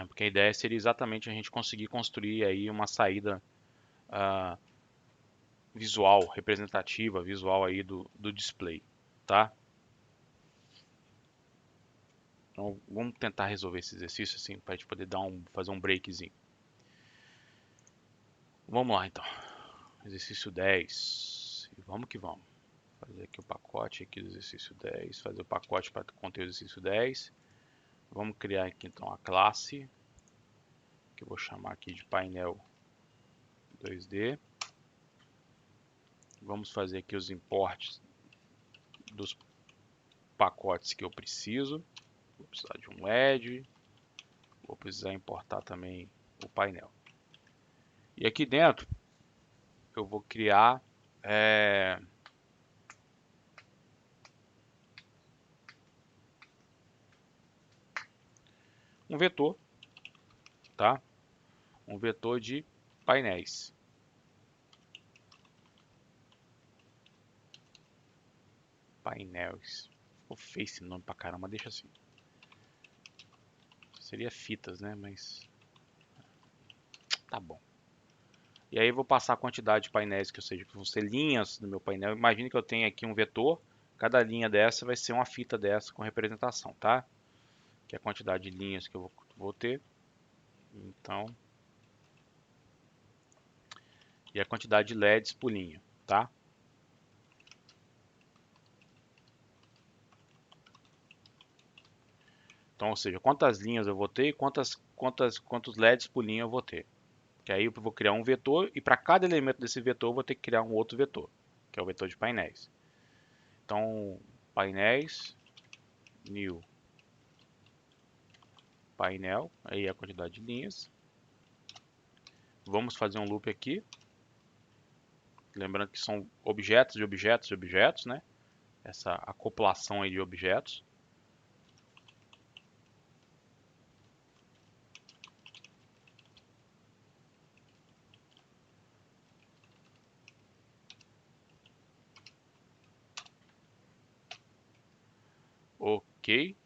A: Porque a ideia seria exatamente a gente conseguir construir aí uma saída visual, representativa, visual aí do display, tá? Então vamos tentar resolver esse exercício assim, para a gente poder fazer um breakzinho. Vamos lá então. Exercício 10. E vamos que vamos. Fazer aqui o pacote aqui do exercício 10. Fazer o pacote para conter o exercício 10. Vamos criar aqui então a classe, que eu vou chamar aqui de painel 2D. Vamos fazer aqui os importes dos pacotes que eu preciso. Vou precisar de um LED. Vou precisar importar também o painel. E aqui dentro eu vou criar um vetor, tá? Um vetor de painéis. Painéis. Ficou feio esse nome pra caramba, deixa assim. Seria fitas, né? Mas tá bom. E aí eu vou passar a quantidade de painéis que eu sei que vão ser linhas no meu painel. Imagine que eu tenho aqui um vetor. Cada linha dessa vai ser uma fita dessa com representação, tá? Que é a quantidade de linhas que eu vou ter. Então, e a quantidade de LEDs por linha, tá? Então, ou seja, quantas linhas eu vou ter e quantos LEDs por linha eu vou ter. Que aí eu vou criar um vetor e para cada elemento desse vetor eu vou ter que criar um outro vetor, que é o vetor de painéis. Então, painéis, new painel, aí é a quantidade de linhas. Vamos fazer um loop aqui. Lembrando que são objetos de objetos de objetos, né? Essa acoplação aí de objetos. ok.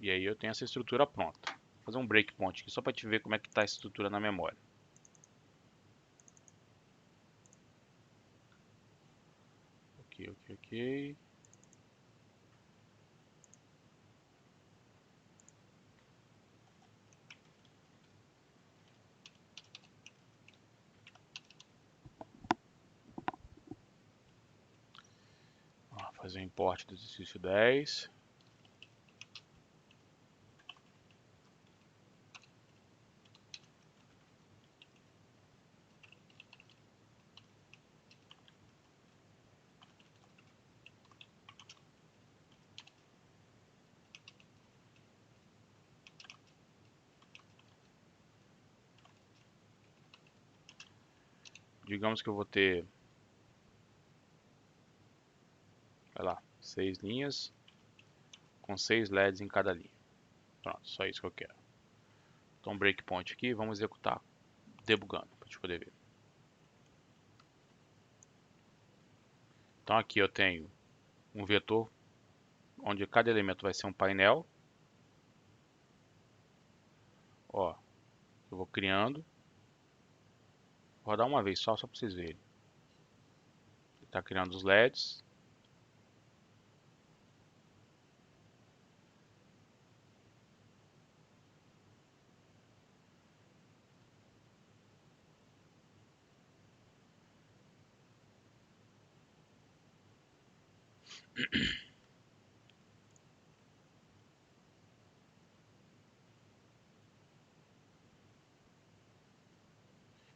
A: E aí eu tenho essa estrutura pronta. Vou fazer um breakpoint aqui só para te ver como é que está a estrutura na memória. Ok, ok, ok. Vou fazer o import do exercício 10. Digamos que eu vou ter, vai lá, 6 linhas com 6 LEDs em cada linha. Pronto, só isso que eu quero. Então breakpoint aqui, vamos executar debugando para a gente poder ver. Então aqui eu tenho um vetor onde cada elemento vai ser um painel. Ó, eu vou criando. Vou rodar uma vez só para vocês verem. Ele está criando os LEDs.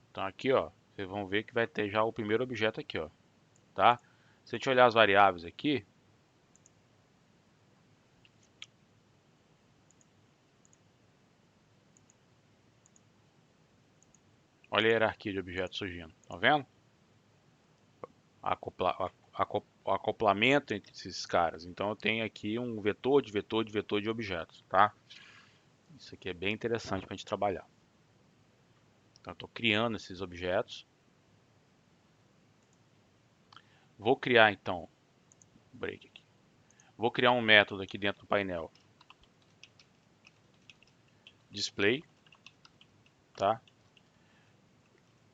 A: Então aqui, ó, vocês vão ver que vai ter já o primeiro objeto aqui, ó, tá? Se a gente olhar as variáveis aqui, olha a hierarquia de objetos surgindo, tá vendo? O acoplamento entre esses caras. Então eu tenho aqui um vetor de vetor de vetor de objetos, tá? Isso aqui é bem interessante para a gente trabalhar. Então eu estou criando esses objetos. Vou criar então, break aqui. Vou criar um método aqui dentro do painel display, tá?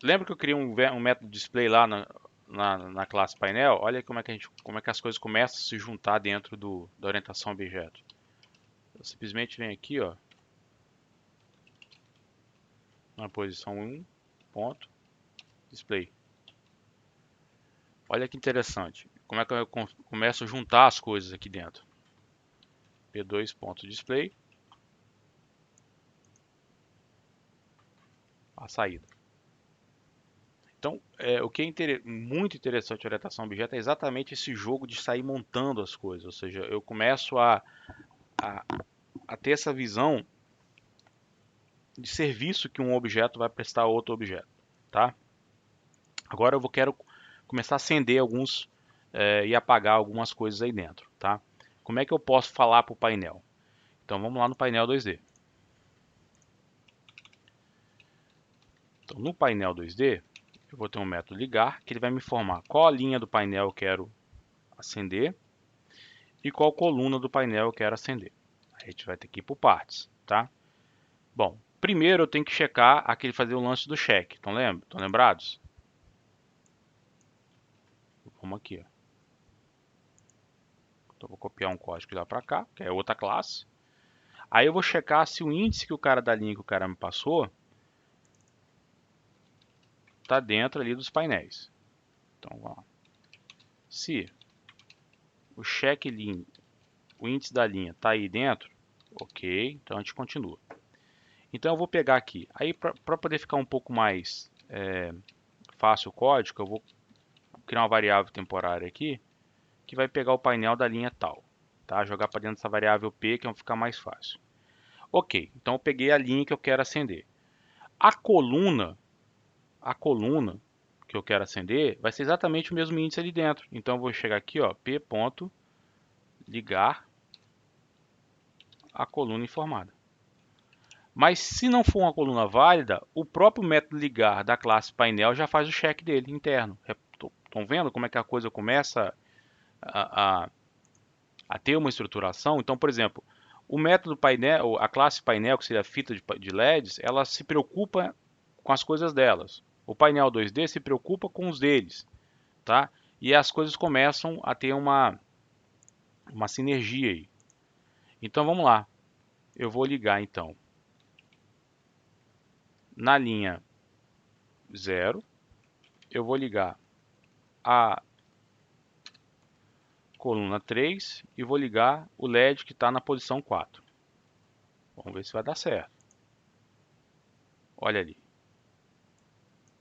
A: Lembra que eu criei um método display lá na classe painel? Olha como é que as coisas começam a se juntar dentro da orientação objeto. Eu simplesmente venho aqui, ó, na posição 1, ponto, display. Olha que interessante. Como é que eu começo a juntar as coisas aqui dentro? P2.display. A saída. Então, o que é muito interessante em orientação a objeto é exatamente esse jogo de sair montando as coisas. Ou seja, eu começo a ter essa visão de serviço que um objeto vai prestar a outro objeto. Tá? Agora eu quero começar a acender alguns e apagar algumas coisas aí dentro. Tá? Como é que eu posso falar para o painel? Então vamos lá no painel 2D. Então, no painel 2D, eu vou ter um método ligar, que ele vai me informar qual a linha do painel eu quero acender e qual coluna do painel eu quero acender. Aí a gente vai ter que ir por partes, tá? Bom, primeiro eu tenho que checar fazer o lance do check. Estão lembrados? Vamos aqui, ó. Então vou copiar um código lá para cá, que é outra classe. Aí eu vou checar se o índice que o cara da linha que o cara me passou está dentro ali dos painéis. Então vamos lá. Se o check line, o índice da linha está aí dentro, ok, então a gente continua. Então eu vou pegar aqui, aí para poder ficar um pouco mais fácil o código, eu vou criar uma variável temporária aqui, que vai pegar o painel da linha tal, tá? Jogar para dentro dessa variável P, que vai ficar mais fácil. Ok, então eu peguei a linha que eu quero acender. A coluna que eu quero acender vai ser exatamente o mesmo índice ali dentro. Então eu vou chegar aqui, ó, p.ligar a coluna informada. Mas se não for uma coluna válida, o próprio método ligar da classe painel já faz o check dele interno. Estão vendo como é que a coisa começa a a ter uma estruturação. Então, por exemplo, o método painel, a classe painel, que seria a fita de LEDs, ela se preocupa com as coisas delas. O painel 2D se preocupa com os deles, tá? E as coisas começam a ter uma sinergia aí. Então vamos lá. Eu vou ligar então na linha 0. Eu vou ligar a coluna 3 e vou ligar o LED que está na posição 4. Vamos ver se vai dar certo. Olha ali.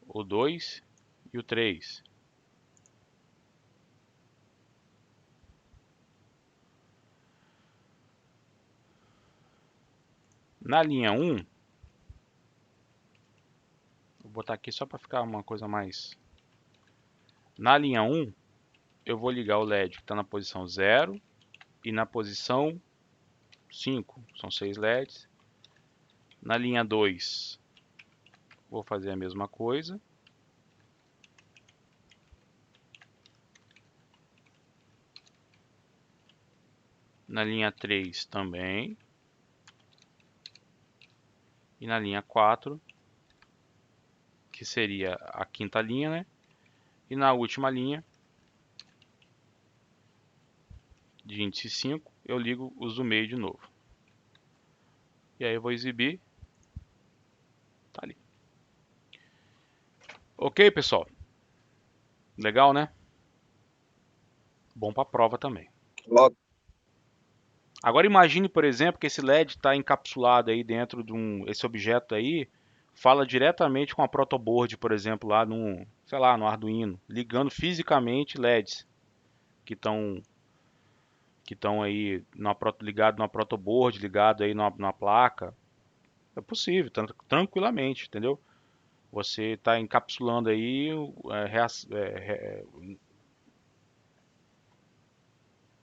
A: O 2 e o 3. Na linha 1, vou botar aqui só para ficar uma coisa mais... Na linha 1, eu vou ligar o LED que está na posição 0 e na posição 5. São 6 LEDs. Na linha 2, vou fazer a mesma coisa. Na linha 3 também. E na linha 4, que seria a quinta linha, né? E na última linha, de índice 5, eu ligo os do meio de novo. E aí eu vou exibir. Tá ali. Ok, pessoal? Legal, né? Bom para a prova também.
C: Logo.
A: Agora imagine, por exemplo, que esse LED está encapsulado aí dentro de esse objeto aí fala diretamente com a protoboard, por exemplo, lá no, sei lá, no Arduino, ligando fisicamente LEDs que estão aí ligado na protoboard, ligado aí na placa. É possível, tranquilamente, entendeu? Você está encapsulando aí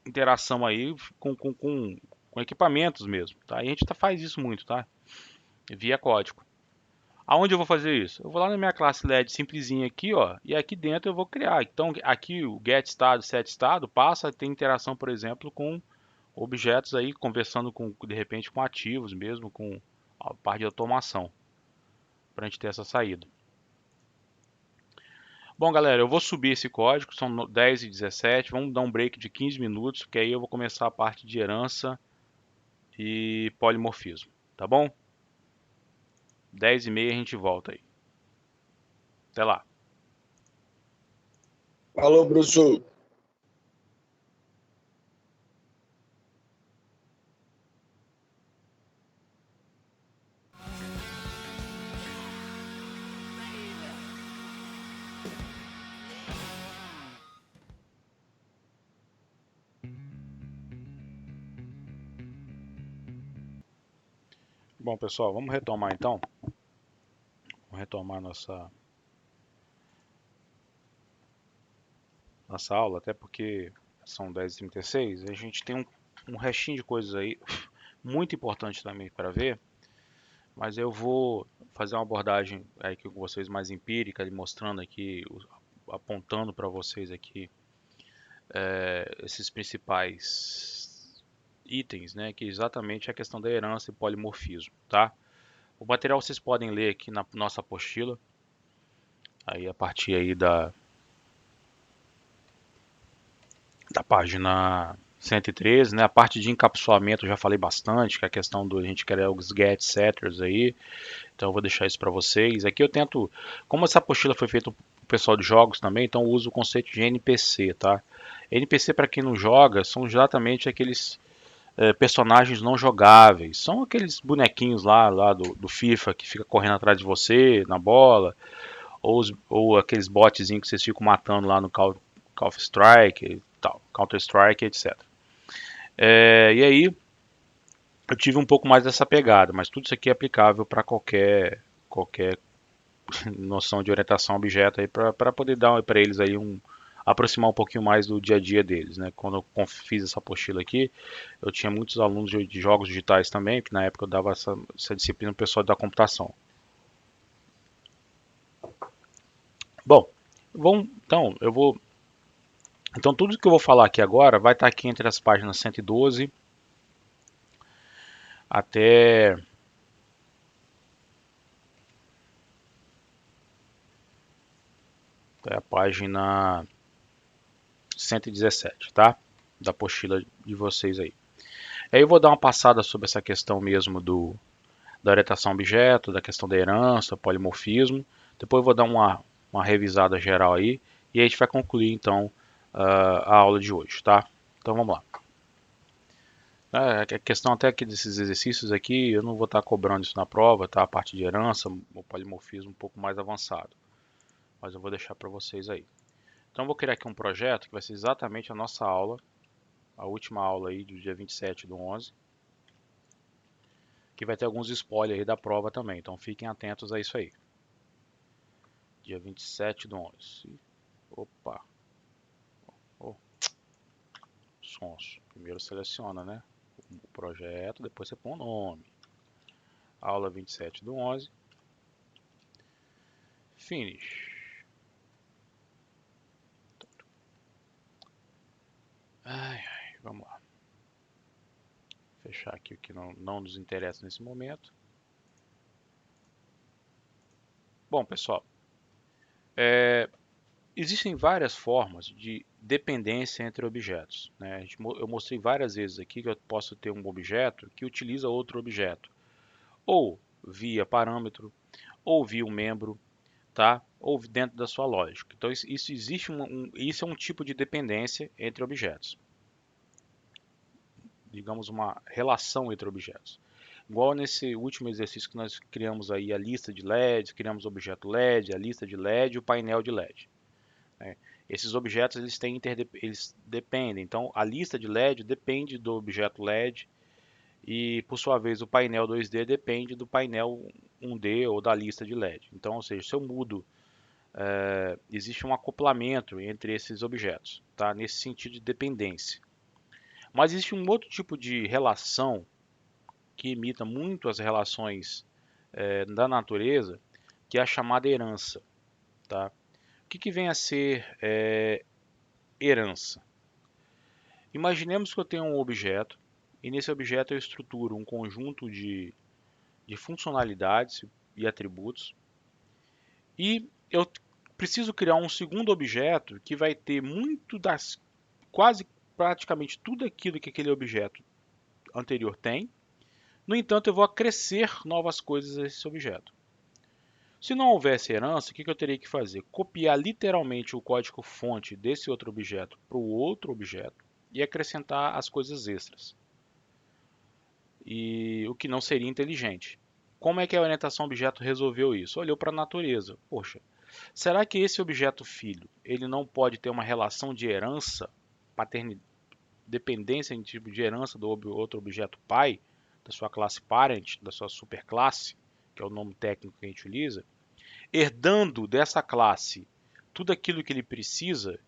A: interação aí com equipamentos mesmo, tá? E a gente faz isso muito, tá? Via código. Aonde eu vou fazer isso? Eu vou lá na minha classe LED simplesinha aqui, ó, e aqui dentro eu vou criar. Então aqui o getStado, setStado passa a ter interação, por exemplo, com objetos aí, conversando de repente com ativos mesmo, com a parte de automação, para a gente ter essa saída. Bom, galera, eu vou subir esse código, são 10 e 17, vamos dar um break de 15 minutos, que aí eu vou começar a parte de herança e polimorfismo, tá bom? 10 e meia a gente volta aí. Até lá.
C: Falou, Bruxo.
A: Bom, pessoal, vamos retomar então. Vamos retomar nossa aula, até porque são 10h36. A gente tem um restinho de coisas aí muito importante também para ver, mas eu vou fazer uma abordagem aí com vocês mais empírica, mostrando aqui, apontando para vocês aqui esses principais itens, né, que exatamente é a questão da herança e polimorfismo, tá? O material vocês podem ler aqui na nossa apostila, aí a partir aí da página 113, né? A parte de encapsulamento eu já falei bastante, que é a questão do a gente querer os get setters aí. Então eu vou deixar isso para vocês. Aqui eu tento, como essa apostila foi feita para o pessoal de jogos também, então eu uso o conceito de NPC, tá? NPC, para quem não joga, são exatamente aqueles personagens não jogáveis. São aqueles bonequinhos lá do FIFA que fica correndo atrás de você na bola, ou aqueles botzinhos que vocês ficam matando lá no Call of Strike, Counter-Strike, etc. E aí eu tive um pouco mais dessa pegada, mas tudo isso aqui é aplicável para qualquer noção de orientação a objeto aí, para poder dar para eles aí aproximar um pouquinho mais do dia a dia deles, né? Quando eu fiz essa apostila aqui, eu tinha muitos alunos de jogos digitais também, que na época eu dava essa disciplina para o pessoal da computação. Bom, então eu vou Então tudo que eu vou falar aqui agora vai estar aqui entre as páginas 112 até a página 117, tá? Da apostila de vocês aí. Aí eu vou dar uma passada sobre essa questão mesmo da orientação a objeto, da questão da herança, polimorfismo. Depois eu vou dar uma revisada geral aí e a gente vai concluir então a aula de hoje, tá? Então vamos lá. A questão até aqui desses exercícios aqui, eu não vou estar cobrando isso na prova, tá? A parte de herança, o polimorfismo um pouco mais avançado. Mas eu vou deixar para vocês aí. Então eu vou criar aqui um projeto que vai ser exatamente a nossa aula, a última aula aí do dia 27/11, que vai ter alguns spoilers aí da prova também, então fiquem atentos a isso aí. Dia 27/11. Opa. Oh. Sonso. Primeiro seleciona, né? O projeto, depois você põe o nome. Aula 27/11. Finish. Vamos lá. Fechar aqui o que não nos interessa nesse momento. Bom, pessoal, existem várias formas de dependência entre objetos, né? Eu mostrei várias vezes aqui que eu posso ter um objeto que utiliza outro objeto, ou via parâmetro, ou via um membro, tá? Ou dentro da sua lógica. Então isso existe isso é um tipo de dependência entre objetos. Digamos uma relação entre objetos. Igual nesse último exercício que nós criamos aí a lista de LEDs, criamos o objeto LED, a lista de LED e o painel de LED. Né? Esses objetos eles dependem, então a lista de LED depende do objeto LED e por sua vez o painel 2D depende do painel 1D ou da lista de LED. Então, ou seja, se eu mudo, existe um acoplamento entre esses objetos, tá? Nesse sentido de dependência. Mas existe um outro tipo de relação que imita muito as relações da natureza, que é a chamada herança. Tá? O que vem a ser herança? Imaginemos que eu tenho um objeto e nesse objeto eu estruturo um conjunto de funcionalidades e atributos e eu preciso criar um segundo objeto que vai ter quase praticamente tudo aquilo que aquele objeto anterior tem. No entanto, eu vou acrescer novas coisas a esse objeto. Se não houvesse herança, o que eu teria que fazer? Copiar literalmente o código-fonte desse outro objeto para o outro objeto e acrescentar as coisas extras. E o que não seria inteligente. Como é que a orientação objeto resolveu isso? Olhou para a natureza. Poxa, será que esse objeto filho ele não pode ter uma relação de herança, dependência em tipo de herança do outro objeto pai, da sua classe parent, da sua superclasse, que é o nome técnico que a gente utiliza, herdando dessa classe tudo aquilo que ele precisa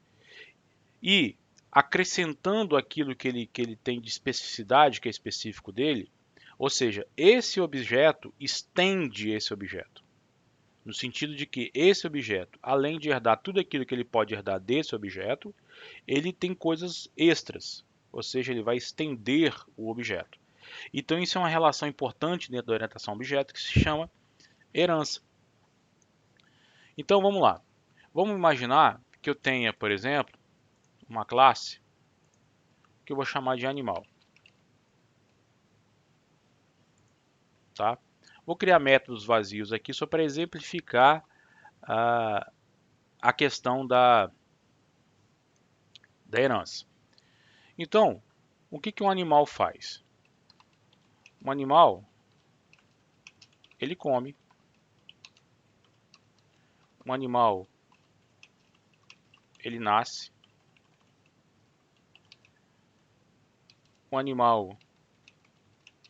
A: e acrescentando aquilo que ele tem de especificidade, que é específico dele, ou seja, esse objeto estende esse objeto. No sentido de que esse objeto, além de herdar tudo aquilo que ele pode herdar desse objeto, ele tem coisas extras, ou seja, ele vai estender o objeto. Então isso é uma relação importante dentro da orientação a objeto que se chama herança. Então vamos lá. Vamos imaginar que eu tenha, por exemplo, uma classe que eu vou chamar de animal. Tá? Vou criar métodos vazios aqui só para exemplificar a questão da herança. Então, o que um animal faz? Um animal, ele come. Um animal, ele nasce. Um animal,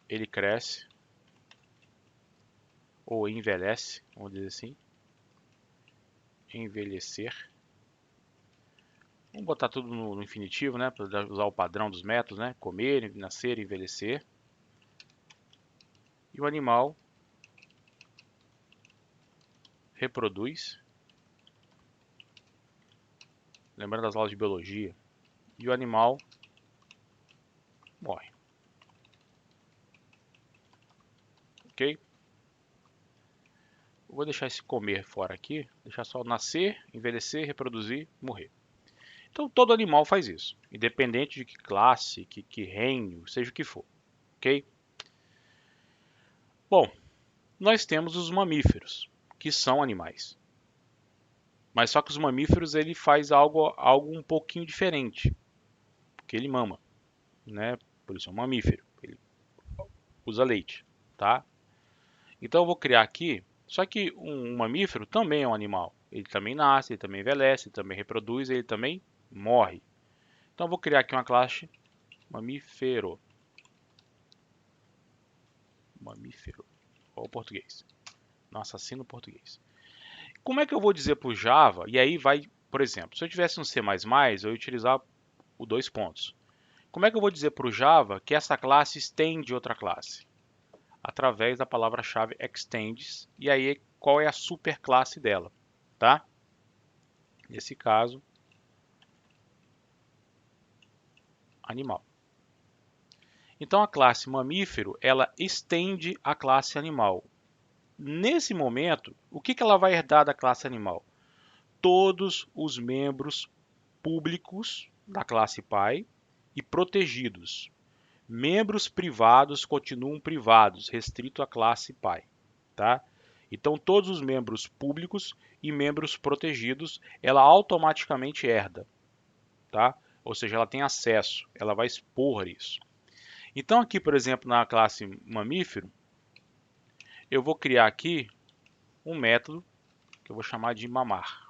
A: ele cresce. Ou envelhece, vamos dizer assim. Envelhecer. Vamos botar tudo no infinitivo, né? Para usar o padrão dos métodos, né? Comer, nascer, envelhecer. E o animal reproduz. Lembrando das aulas de biologia, e o animal morre. Ok? Eu vou deixar esse comer fora aqui, deixar só nascer, envelhecer, reproduzir, morrer. Então todo animal faz isso, independente de que classe, que reino, seja o que for. Ok? Bom, nós temos os mamíferos, que são animais. Mas só que os mamíferos ele faz algo um pouquinho diferente, porque ele mama, né? Por isso é um mamífero, ele usa leite, tá? Então eu vou criar aqui, só que um mamífero também é um animal. Ele também nasce, ele também envelhece, ele também reproduz, ele também morre. Então eu vou criar aqui uma classe mamífero. Mamífero. Olha o português. Nossa, assino português. Como é que eu vou dizer para o Java? E aí vai, por exemplo, se eu tivesse um C++, eu ia utilizar o dois pontos. Como é que eu vou dizer para o Java que essa classe estende outra classe? Através da palavra-chave extends, e aí qual é a superclasse dela, tá? Nesse caso, animal. Então a classe mamífero, ela estende a classe animal. Nesse momento, o que ela vai herdar da classe animal? Todos os membros públicos da classe pai e protegidos. Membros privados continuam privados, restrito à classe pai, tá? Então todos os membros públicos e membros protegidos, ela automaticamente herda, tá? Ou seja, ela tem acesso, ela vai expor isso. Então aqui, por exemplo, na classe mamífero, eu vou criar aqui um método que eu vou chamar de mamar.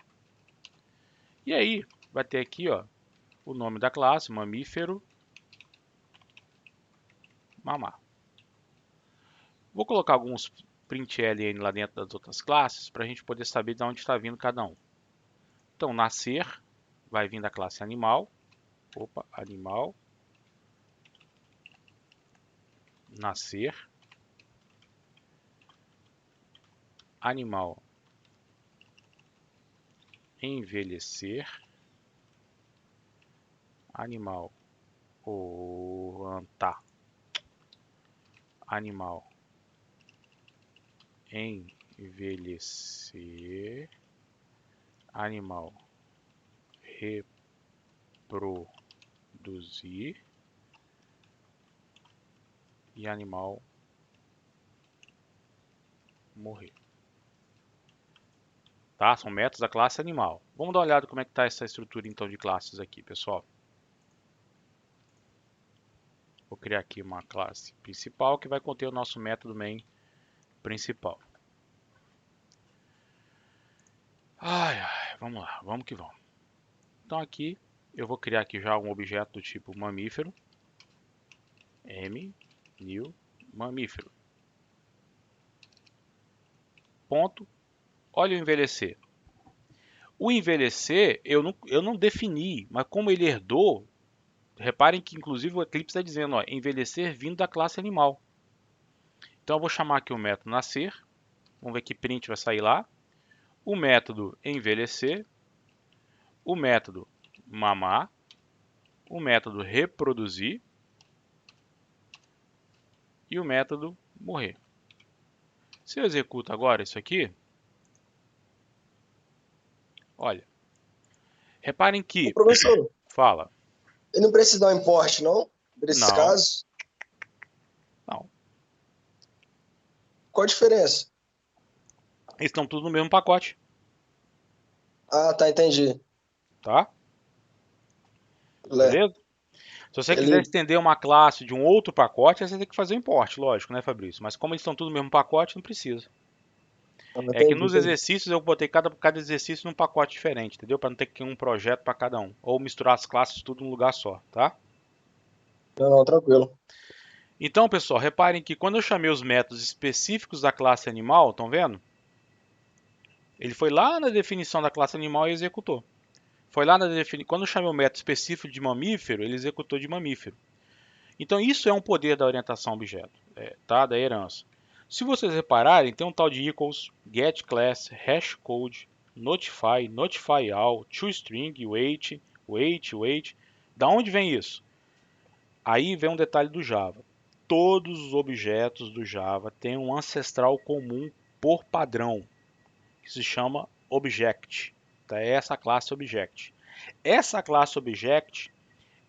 A: E aí vai ter aqui, ó, o nome da classe, mamífero, mamar. Vou colocar alguns println lá dentro das outras classes para a gente poder saber de onde está vindo cada um. Então, nascer vai vir da classe animal. Opa, animal. Nascer. Animal. Envelhecer. Animal. Tá. Animal. Envelhecer. Animal. Reproduzir. E animal morrer. Tá? São métodos da classe animal. Vamos dar uma olhada como é que está essa estrutura então de classes aqui, pessoal. Vou criar aqui uma classe principal que vai conter o nosso método main principal. Vamos lá, vamos que vamos. Então aqui eu vou criar aqui já um objeto do tipo mamífero. New mamífero. Ponto. Olha o envelhecer. O envelhecer eu não defini, mas como ele herdou, reparem que inclusive o Eclipse está dizendo, ó, envelhecer vindo da classe animal. Então eu vou chamar aqui o método nascer. Vamos ver que print vai sair lá. O método envelhecer. O método mamar. O método reproduzir. E o método morrer. Se eu executo agora isso aqui, olha, reparem que...
C: Ô, professor,
A: Fala.
C: ele não precisa dar um import, não? Nesse
A: Não.
C: caso?
A: Não.
C: Qual a diferença?
A: Eles estão tudo no mesmo pacote,
C: Ah, tá, entendi.
A: tá?
C: Lé.
A: Beleza? Se você
C: Ele-
A: quiser estender uma classe de um outro pacote, aí você tem que fazer o import, lógico, né, Fabrício? Mas como eles estão tudo no mesmo pacote, não precisa.
C: Ah,
A: É que
C: entendi,
A: nos
C: entendi.
A: exercícios eu botei cada exercício num pacote diferente, entendeu? Para não ter que um projeto para cada um. Ou misturar as classes tudo num lugar só, tá?
C: Não, tranquilo.
A: Então, pessoal, reparem que quando eu chamei os métodos específicos da classe animal, estão vendo? Ele foi lá na definição da classe animal e executou. Foi lá na definição. Quando eu chamei o método específico de mamífero, ele executou de mamífero. Então, isso é um poder da orientação a objeto, tá? Da herança. Se vocês repararem, tem um tal de equals, getClass, hashCode, notify, notifyAll, toString, wait. Da onde vem isso? Aí vem um detalhe do Java. Todos os objetos do Java têm um ancestral comum por padrão, que se chama Object. Tá? É essa classe Object. Essa classe Object,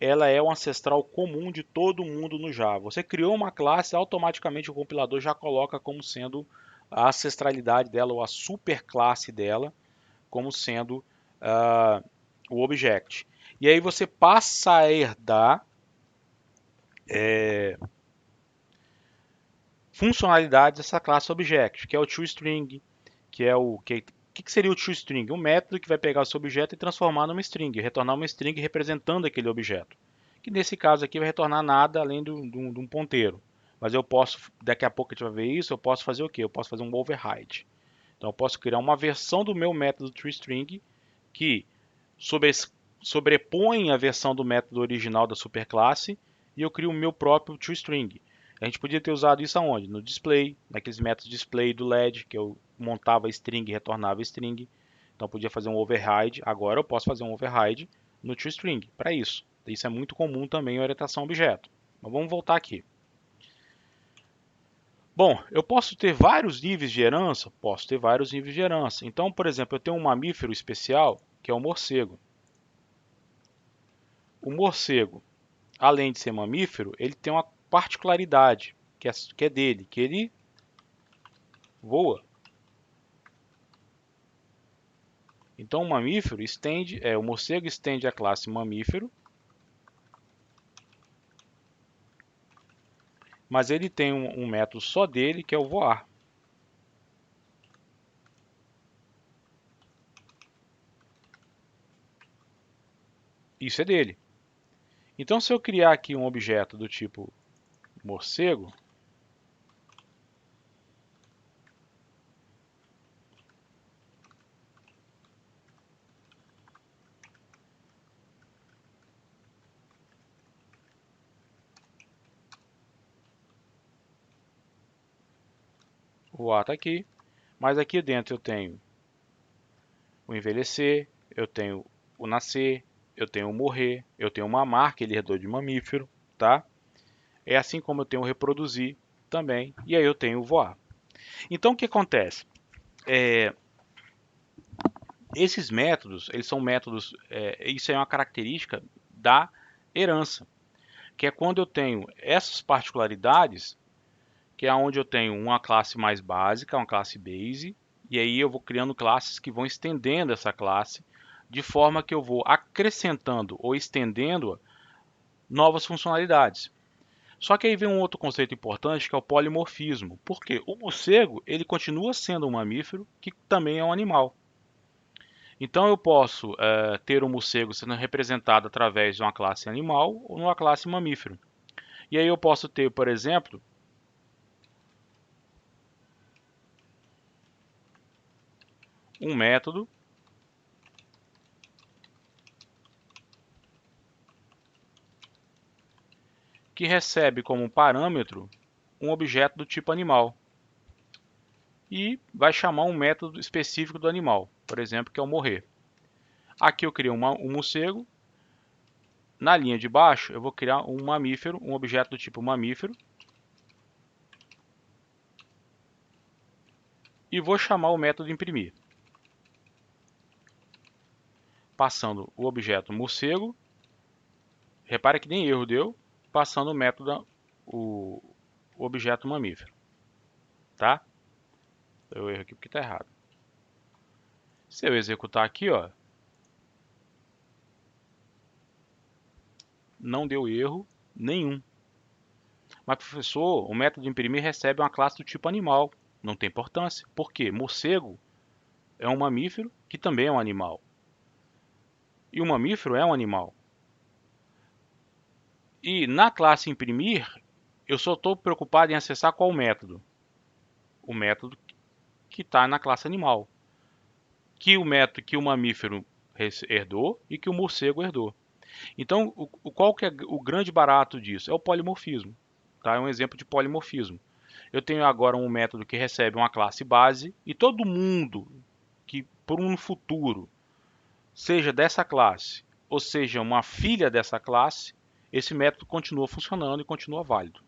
A: ela é o ancestral comum de todo mundo no Java. Você criou uma classe, automaticamente o compilador já coloca como sendo a ancestralidade dela, ou a superclasse dela, como sendo o Object. E aí você passa a herdar funcionalidades dessa classe Object, que é o toString, que é o que seria o toString? Um método que vai pegar o seu objeto e transformar numa string, retornar uma string representando aquele objeto. Que nesse caso aqui vai retornar nada além de um ponteiro. Mas eu posso, daqui a pouco a gente vai ver isso, eu posso fazer o quê? Eu posso fazer um override. Então eu posso criar uma versão do meu método toString que sobrepõe a versão do método original da superclasse e eu crio o meu próprio toString. A gente podia ter usado isso aonde? No display, naqueles métodos display do LED, que eu montava string e retornava string. Então eu podia fazer um override. Agora eu posso fazer um override no toString para isso. Isso é muito comum também em orientação a objeto. Mas vamos voltar aqui. Bom, eu posso ter vários níveis de herança? Posso ter vários níveis de herança. Então, por exemplo, eu tenho um mamífero especial, que é o morcego. O morcego, além de ser mamífero, ele tem uma particularidade, que é dele, que ele voa. Então, o mamífero o morcego estende a classe mamífero, mas ele tem um método só dele, que é o voar. Isso é dele. Então, se eu criar aqui um objeto do tipo morcego, voar está aqui, mas aqui dentro eu tenho o envelhecer, eu tenho o nascer, eu tenho o morrer, eu tenho o mamar, que ele herdou de mamífero, tá? É assim como eu tenho o reproduzir também, e aí eu tenho o voar. Então o que acontece? Esses métodos, eles são métodos, isso é uma característica da herança, que é quando eu tenho essas particularidades, que é onde eu tenho uma classe mais básica, uma classe base, e aí eu vou criando classes que vão estendendo essa classe, de forma que eu vou acrescentando ou estendendo novas funcionalidades. Só que aí vem um outro conceito importante, que é o polimorfismo. Porque o morcego, ele continua sendo um mamífero, que também é um animal. Então eu posso ter um morcego sendo representado através de uma classe animal ou uma classe mamífero. E aí eu posso ter, por exemplo, um método que recebe como parâmetro um objeto do tipo animal e vai chamar um método específico do animal, por exemplo, que é o morrer. Aqui eu crio um morcego. Na linha de baixo eu vou criar um mamífero, um objeto do tipo mamífero, e vou chamar o método imprimir, passando o objeto morcego. Repara que nem erro deu, passando o método o objeto mamífero, tá? Eu erro aqui porque está errado. Se eu executar aqui, ó, não deu erro nenhum. Mas professor, o método imprimir recebe uma classe do tipo animal. Não tem importância. Por quê? Morcego é um mamífero que também é um animal. E o mamífero é um animal. E na classe imprimir, eu só estou preocupado em acessar qual método? O método que está na classe animal. Que o método que o mamífero herdou e que o morcego herdou. Então, qual que é o grande barato disso? É o polimorfismo. Tá? É um exemplo de polimorfismo. Eu tenho agora um método que recebe uma classe base e todo mundo que por um futuro seja dessa classe ou seja, uma filha dessa classe, esse método continua funcionando e continua válido.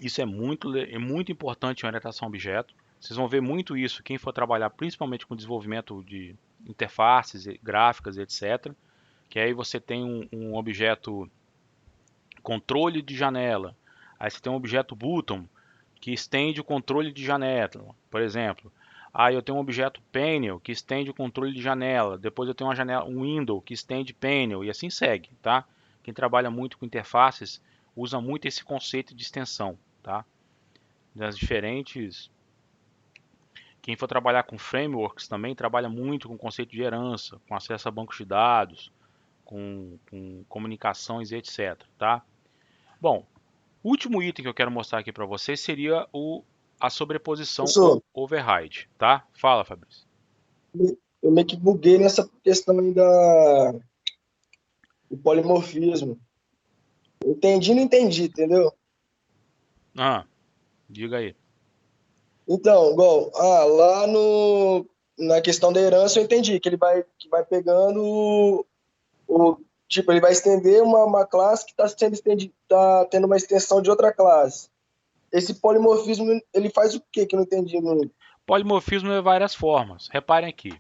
A: Isso é muito importante em orientação a objeto. Vocês vão ver muito isso quem for trabalhar principalmente com desenvolvimento de interfaces gráficas, etc. Que aí você tem um objeto controle de janela. Aí você tem um objeto button que estende o controle de janela, por exemplo. Aí eu tenho um objeto panel que estende o controle de janela. Depois eu tenho uma janela, um window que estende panel e assim segue, tá? Quem trabalha muito com interfaces usa muito esse conceito de extensão, tá? Das diferentes. Quem for trabalhar com frameworks também trabalha muito com o conceito de herança, com acesso a bancos de dados, com comunicações e etc, tá? Bom, o último item que eu quero mostrar aqui para vocês seria a sobreposição
C: Professor,
A: override, tá? Fala, Fabrício.
C: eu meio que buguei nessa questão aí do polimorfismo. Entendi, não entendi, entendeu?
A: Ah, diga aí.
C: Então, igual, lá na questão da herança eu entendi que que vai pegando tipo, ele vai estender uma classe que está sendo estendida, tá tendo uma extensão de outra classe. Esse polimorfismo, ele faz o quê que eu não entendi muito?
A: Polimorfismo é várias formas. Reparem aqui.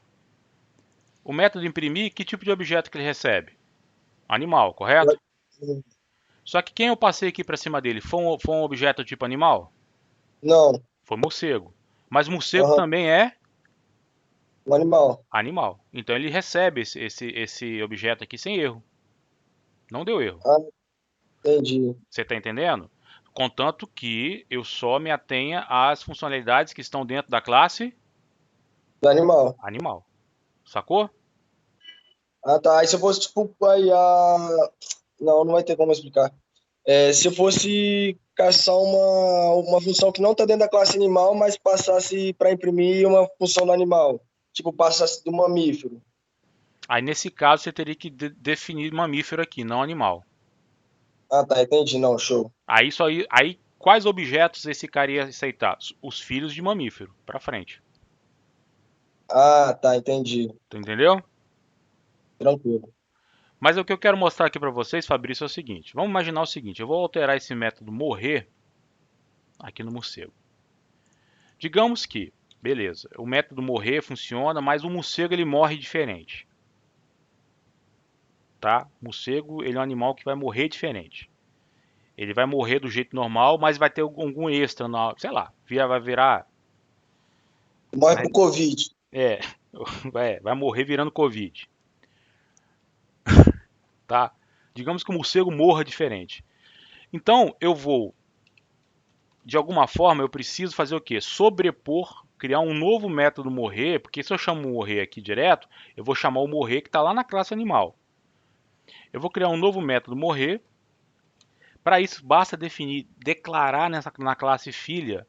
A: O método imprimir, que tipo de objeto que ele recebe? Animal, correto? Só que quem eu passei aqui para cima dele foi um objeto tipo animal?
C: Não,
A: Foi morcego. Mas morcego
C: aham,
A: também é
C: um animal.
A: animal. Então ele recebe esse objeto aqui sem erro. Não deu erro.
C: Ah, entendi.
A: Você está entendendo? Contanto que eu só me atenha às funcionalidades que estão dentro da classe
C: Do animal.
A: animal. Sacou?
C: Ah, tá. Aí se eu fosse, tipo, não, não vai ter como explicar. Se eu fosse caçar uma função que não está dentro da classe animal, mas passasse para imprimir uma função do animal. Tipo, passasse do mamífero.
A: Aí nesse caso você teria que definir mamífero aqui, não animal.
C: Ah, tá, entendi. Não, show.
A: Aí quais objetos esse cara ia aceitar? Os filhos de mamífero, para frente.
C: Ah, tá, entendi.
A: Tu entendeu?
C: Tranquilo.
A: Mas o que eu quero mostrar aqui para vocês, Fabrício, é o seguinte. Vamos imaginar o seguinte. Eu vou alterar esse método morrer aqui no morcego. Digamos que, beleza, o método morrer funciona, mas o morcego ele morre diferente. Tá? O morcego ele é um animal que vai morrer diferente. Ele vai morrer do jeito normal, mas vai ter algum extra, sei lá, vai virar.
C: Morre pro Covid.
A: É, vai morrer virando Covid, tá? Digamos que o morcego morra diferente. Então eu vou, de alguma forma, eu preciso fazer o quê? Sobrepor, criar um novo método morrer, porque se eu chamo o morrer aqui direto, eu vou chamar o morrer que está lá na classe animal. Eu vou criar um novo método morrer. Para isso, basta declarar na classe filha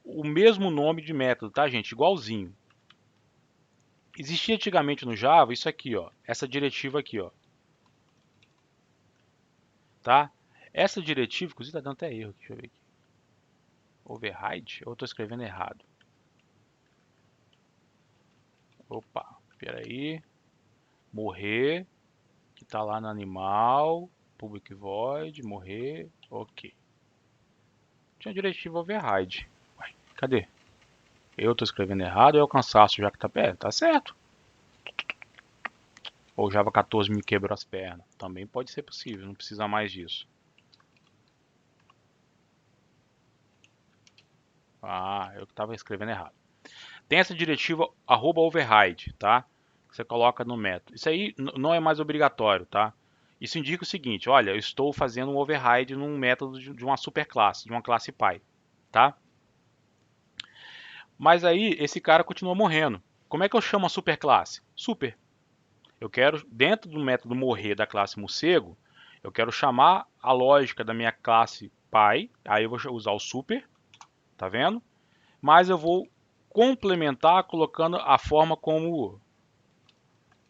A: o mesmo nome de método, tá, gente? Igualzinho. Existia antigamente no Java isso aqui, ó, essa diretiva aqui, ó, tá? Essa diretiva, inclusive tá dando até erro aqui, deixa eu ver aqui. Override? Ou eu tô escrevendo errado? Opa, espera aí. Morrer, que tá lá no animal, public void, morrer, ok. Tinha diretiva override. Ué, cadê? Eu tô escrevendo errado ou é o cansaço já que tá perto? Tá certo. Ou Java 14 me quebrou as pernas. Também pode ser possível, não precisa mais disso. Ah, eu que estava escrevendo errado. Tem essa diretiva @override, tá? Que você coloca no método. Isso aí não é mais obrigatório, tá? Isso indica o seguinte, olha, eu estou fazendo um override num método de uma superclasse, de uma classe pai, tá? Mas aí esse cara continua morrendo. Como é que eu chamo a superclasse? Super. Eu quero, dentro do método morrer da classe morcego, eu quero chamar a lógica da minha classe pai, aí eu vou usar o super, tá vendo? Mas eu vou complementar colocando a forma como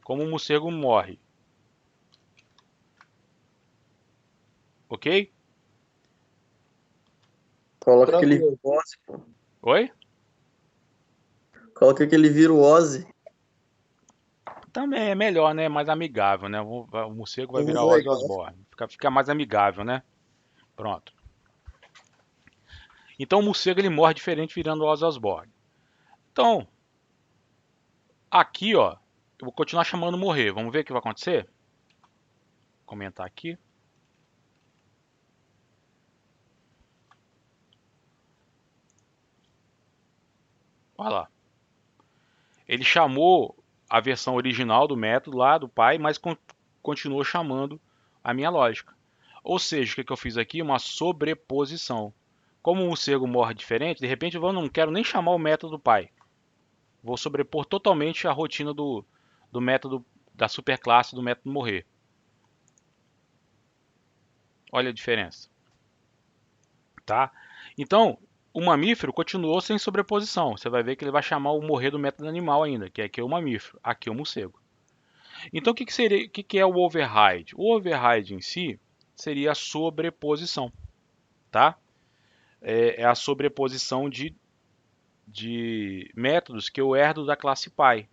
A: o morcego morre. Ok?
D: Coloca aquele
C: Tranquilo.
D: Ozzy, pô.
A: Oi?
D: Coloca aquele vira o Ozzy.
A: Também é melhor, né? Mais amigável, né? O morcego vai virar
D: Uhum,
A: Ozzy
D: legal.
A: Osbourne. Fica mais amigável, né? Pronto. Então o morcego ele morre diferente virando Ozzy Osbourne. Então, aqui, ó, eu vou continuar chamando morrer. Vamos ver o que vai acontecer? Vou comentar aqui. Olha lá. Ele chamou a versão original do método lá do pai, mas continuou chamando a minha lógica. Ou seja, o que eu fiz aqui? Uma sobreposição. Como o morcego morre diferente, de repente eu não quero nem chamar o método do pai. Vou sobrepor totalmente a rotina do método da superclasse do método morrer. Olha a diferença, tá? Então, o mamífero continuou sem sobreposição. Você vai ver que ele vai chamar o morrer do método animal ainda, que aqui é o mamífero, aqui é o morcego. Então, o que é o override? O override em si seria a sobreposição, tá? É a sobreposição de métodos que eu herdo da classe pai.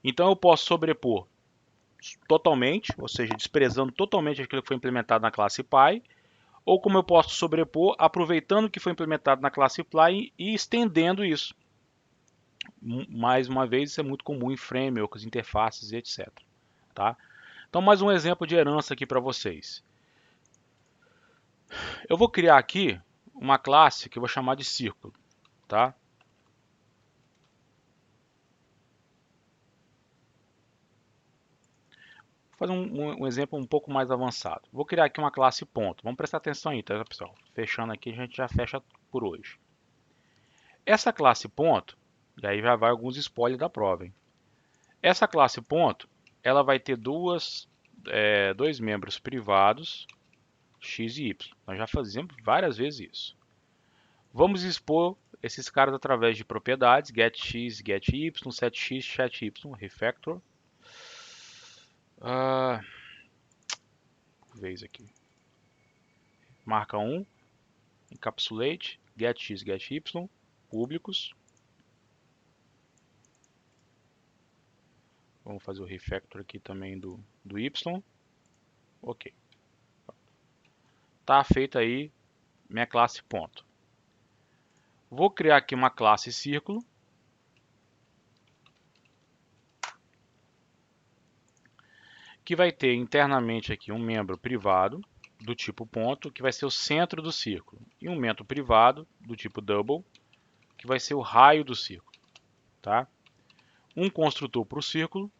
A: Então, eu posso sobrepor totalmente, ou seja, desprezando totalmente aquilo que foi implementado na classe pai, ou como eu posso sobrepor aproveitando o que foi implementado na classe pai e estendendo isso. Mais uma vez, isso é muito comum em frameworks, interfaces e etc. Tá? Então, mais um exemplo de herança aqui para vocês. Eu vou criar aqui uma classe que eu vou chamar de círculo. Tá? Vou fazer um exemplo um pouco mais avançado. Vou criar aqui uma classe ponto. Vamos prestar atenção aí, tá, pessoal? Fechando aqui, a gente já fecha por hoje. Essa classe ponto, e aí já vai alguns spoilers da prova, hein? Essa classe ponto, ela vai ter dois membros privados, x e y. Nós já fazemos várias vezes isso. Vamos expor esses caras através de propriedades, getX, getY, setX, setY, refactor. Vez aqui. Marca 1, encapsulate, getX, getY, públicos. Vamos fazer o refactor aqui também do Y. Ok. Tá feita aí minha classe ponto. Vou criar aqui uma classe círculo. Que vai ter internamente aqui um membro privado do tipo ponto, que vai ser o centro do círculo. E um membro privado do tipo double, que vai ser o raio do círculo. Tá? Um construtor para o círculo,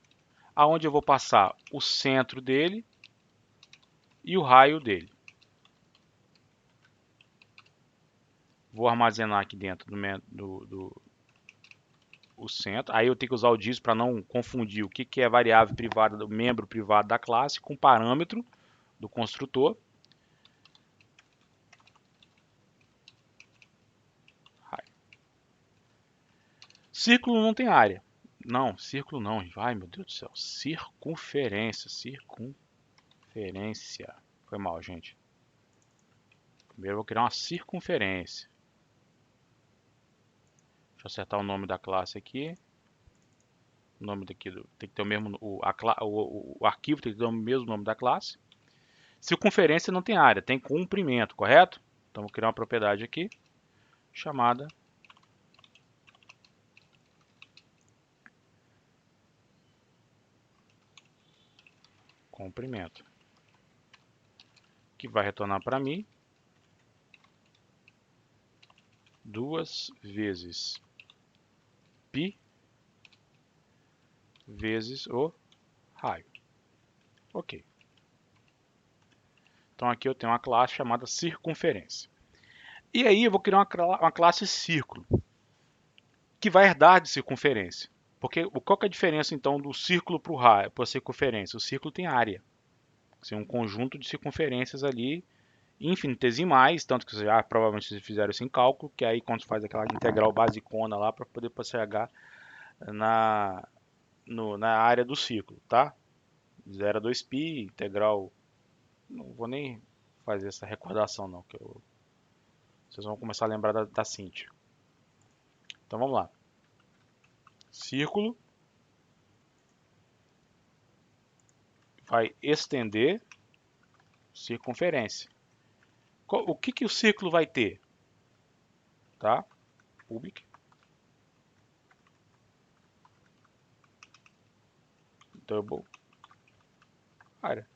A: aonde eu vou passar o centro dele e o raio dele. Vou armazenar aqui dentro o centro. Aí eu tenho que usar o disso para não confundir o que é variável privada do membro privado da classe com parâmetro do construtor. Círculo não tem área. Não, círculo não. Ai, meu Deus do céu. Circunferência. Circunferência. Foi mal, gente. Primeiro eu vou criar uma circunferência. Deixa eu acertar o nome da classe aqui. O nome daqui tem que ter o mesmo. O arquivo tem que ter o mesmo nome da classe. Circunferência não tem área, tem comprimento, correto? Então vou criar uma propriedade aqui chamada comprimento, que vai retornar para mim 2 vezes π vezes o raio. Ok. Então aqui eu tenho uma classe chamada circunferência. E aí eu vou criar uma classe círculo, que vai herdar de circunferência. Porque qual que é a diferença então do círculo para o raio, para a circunferência? O círculo tem área. Tem um conjunto de circunferências ali infinitesimais, tanto que já provavelmente vocês fizeram isso em cálculo, que aí quando faz aquela integral basicona lá para poder chegar na área do círculo, tá? 0 a 2π, integral, não vou nem fazer essa recordação não, que vocês vão começar a lembrar da Cíntia. Então vamos lá. Círculo vai estender circunferência. O que o círculo vai ter? Tá? Public. Double área.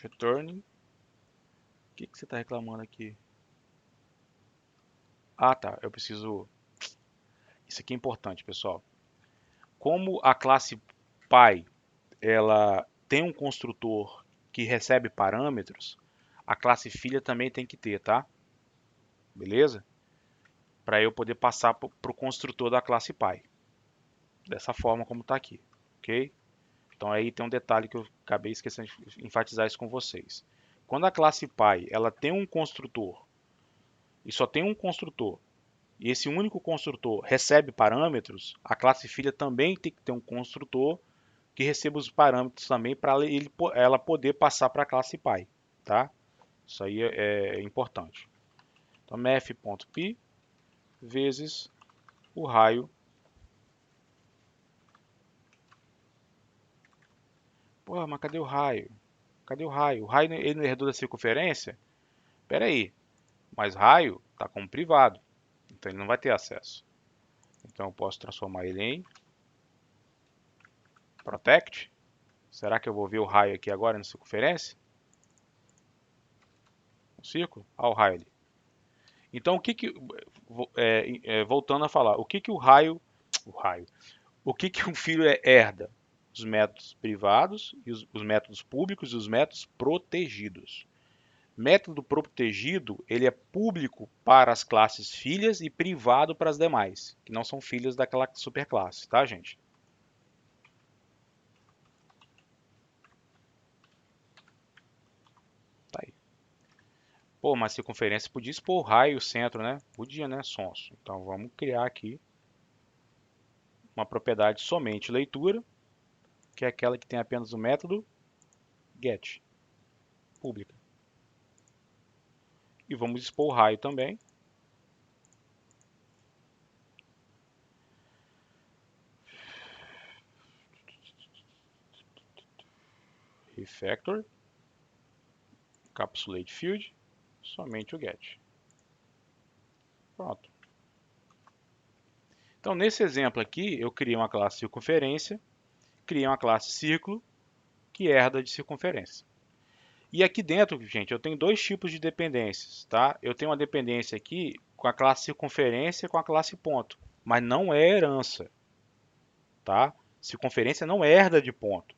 A: Returning. O que você está reclamando aqui? Ah, tá. Eu preciso... Isso aqui é importante, pessoal. Como a classe pai ela tem um construtor que recebe parâmetros, a classe filha também tem que ter, tá? Beleza? Para eu poder passar para o construtor da classe pai. Dessa forma como está aqui, ok? Então aí tem um detalhe que eu acabei esquecendo de enfatizar isso com vocês. Quando a classe pai ela tem um construtor e só tem um construtor, e esse único construtor recebe parâmetros, a classe filha também tem que ter um construtor que receba os parâmetros também para ela poder passar para a classe pai, tá? Isso aí é importante. Então, mf.pi vezes o raio. Pô, mas cadê o raio? Cadê o raio? O raio ele não herdou da circunferência? Espera aí. Mas raio está como privado, então ele não vai ter acesso. Então eu posso transformar ele em protect. Será que eu vou ver o raio aqui agora na circunferência? Um círculo? Olha o raio ali. Então voltando a falar, o que o raio, o que um filho herda? Os métodos privados, e os métodos públicos e os métodos protegidos. Método protegido, ele é público para as classes filhas e privado para as demais, que não são filhas daquela superclasse, tá, gente? Tá aí. Pô, mas circunferência podia expor o raio e o centro, né? Podia, né, sonso? Então vamos criar aqui uma propriedade somente leitura, que é aquela que tem apenas o método get, pública. E vamos expor o raio também. Refactor, encapsulate field, somente o get. Pronto. Então, nesse exemplo aqui, eu criei uma classe circunferência, criei uma classe círculo, que herda de circunferência. E aqui dentro, gente, eu tenho dois tipos de dependências, tá? Eu tenho uma dependência aqui com a classe circunferência e com a classe ponto, mas não é herança, tá? Circunferência não herda de ponto.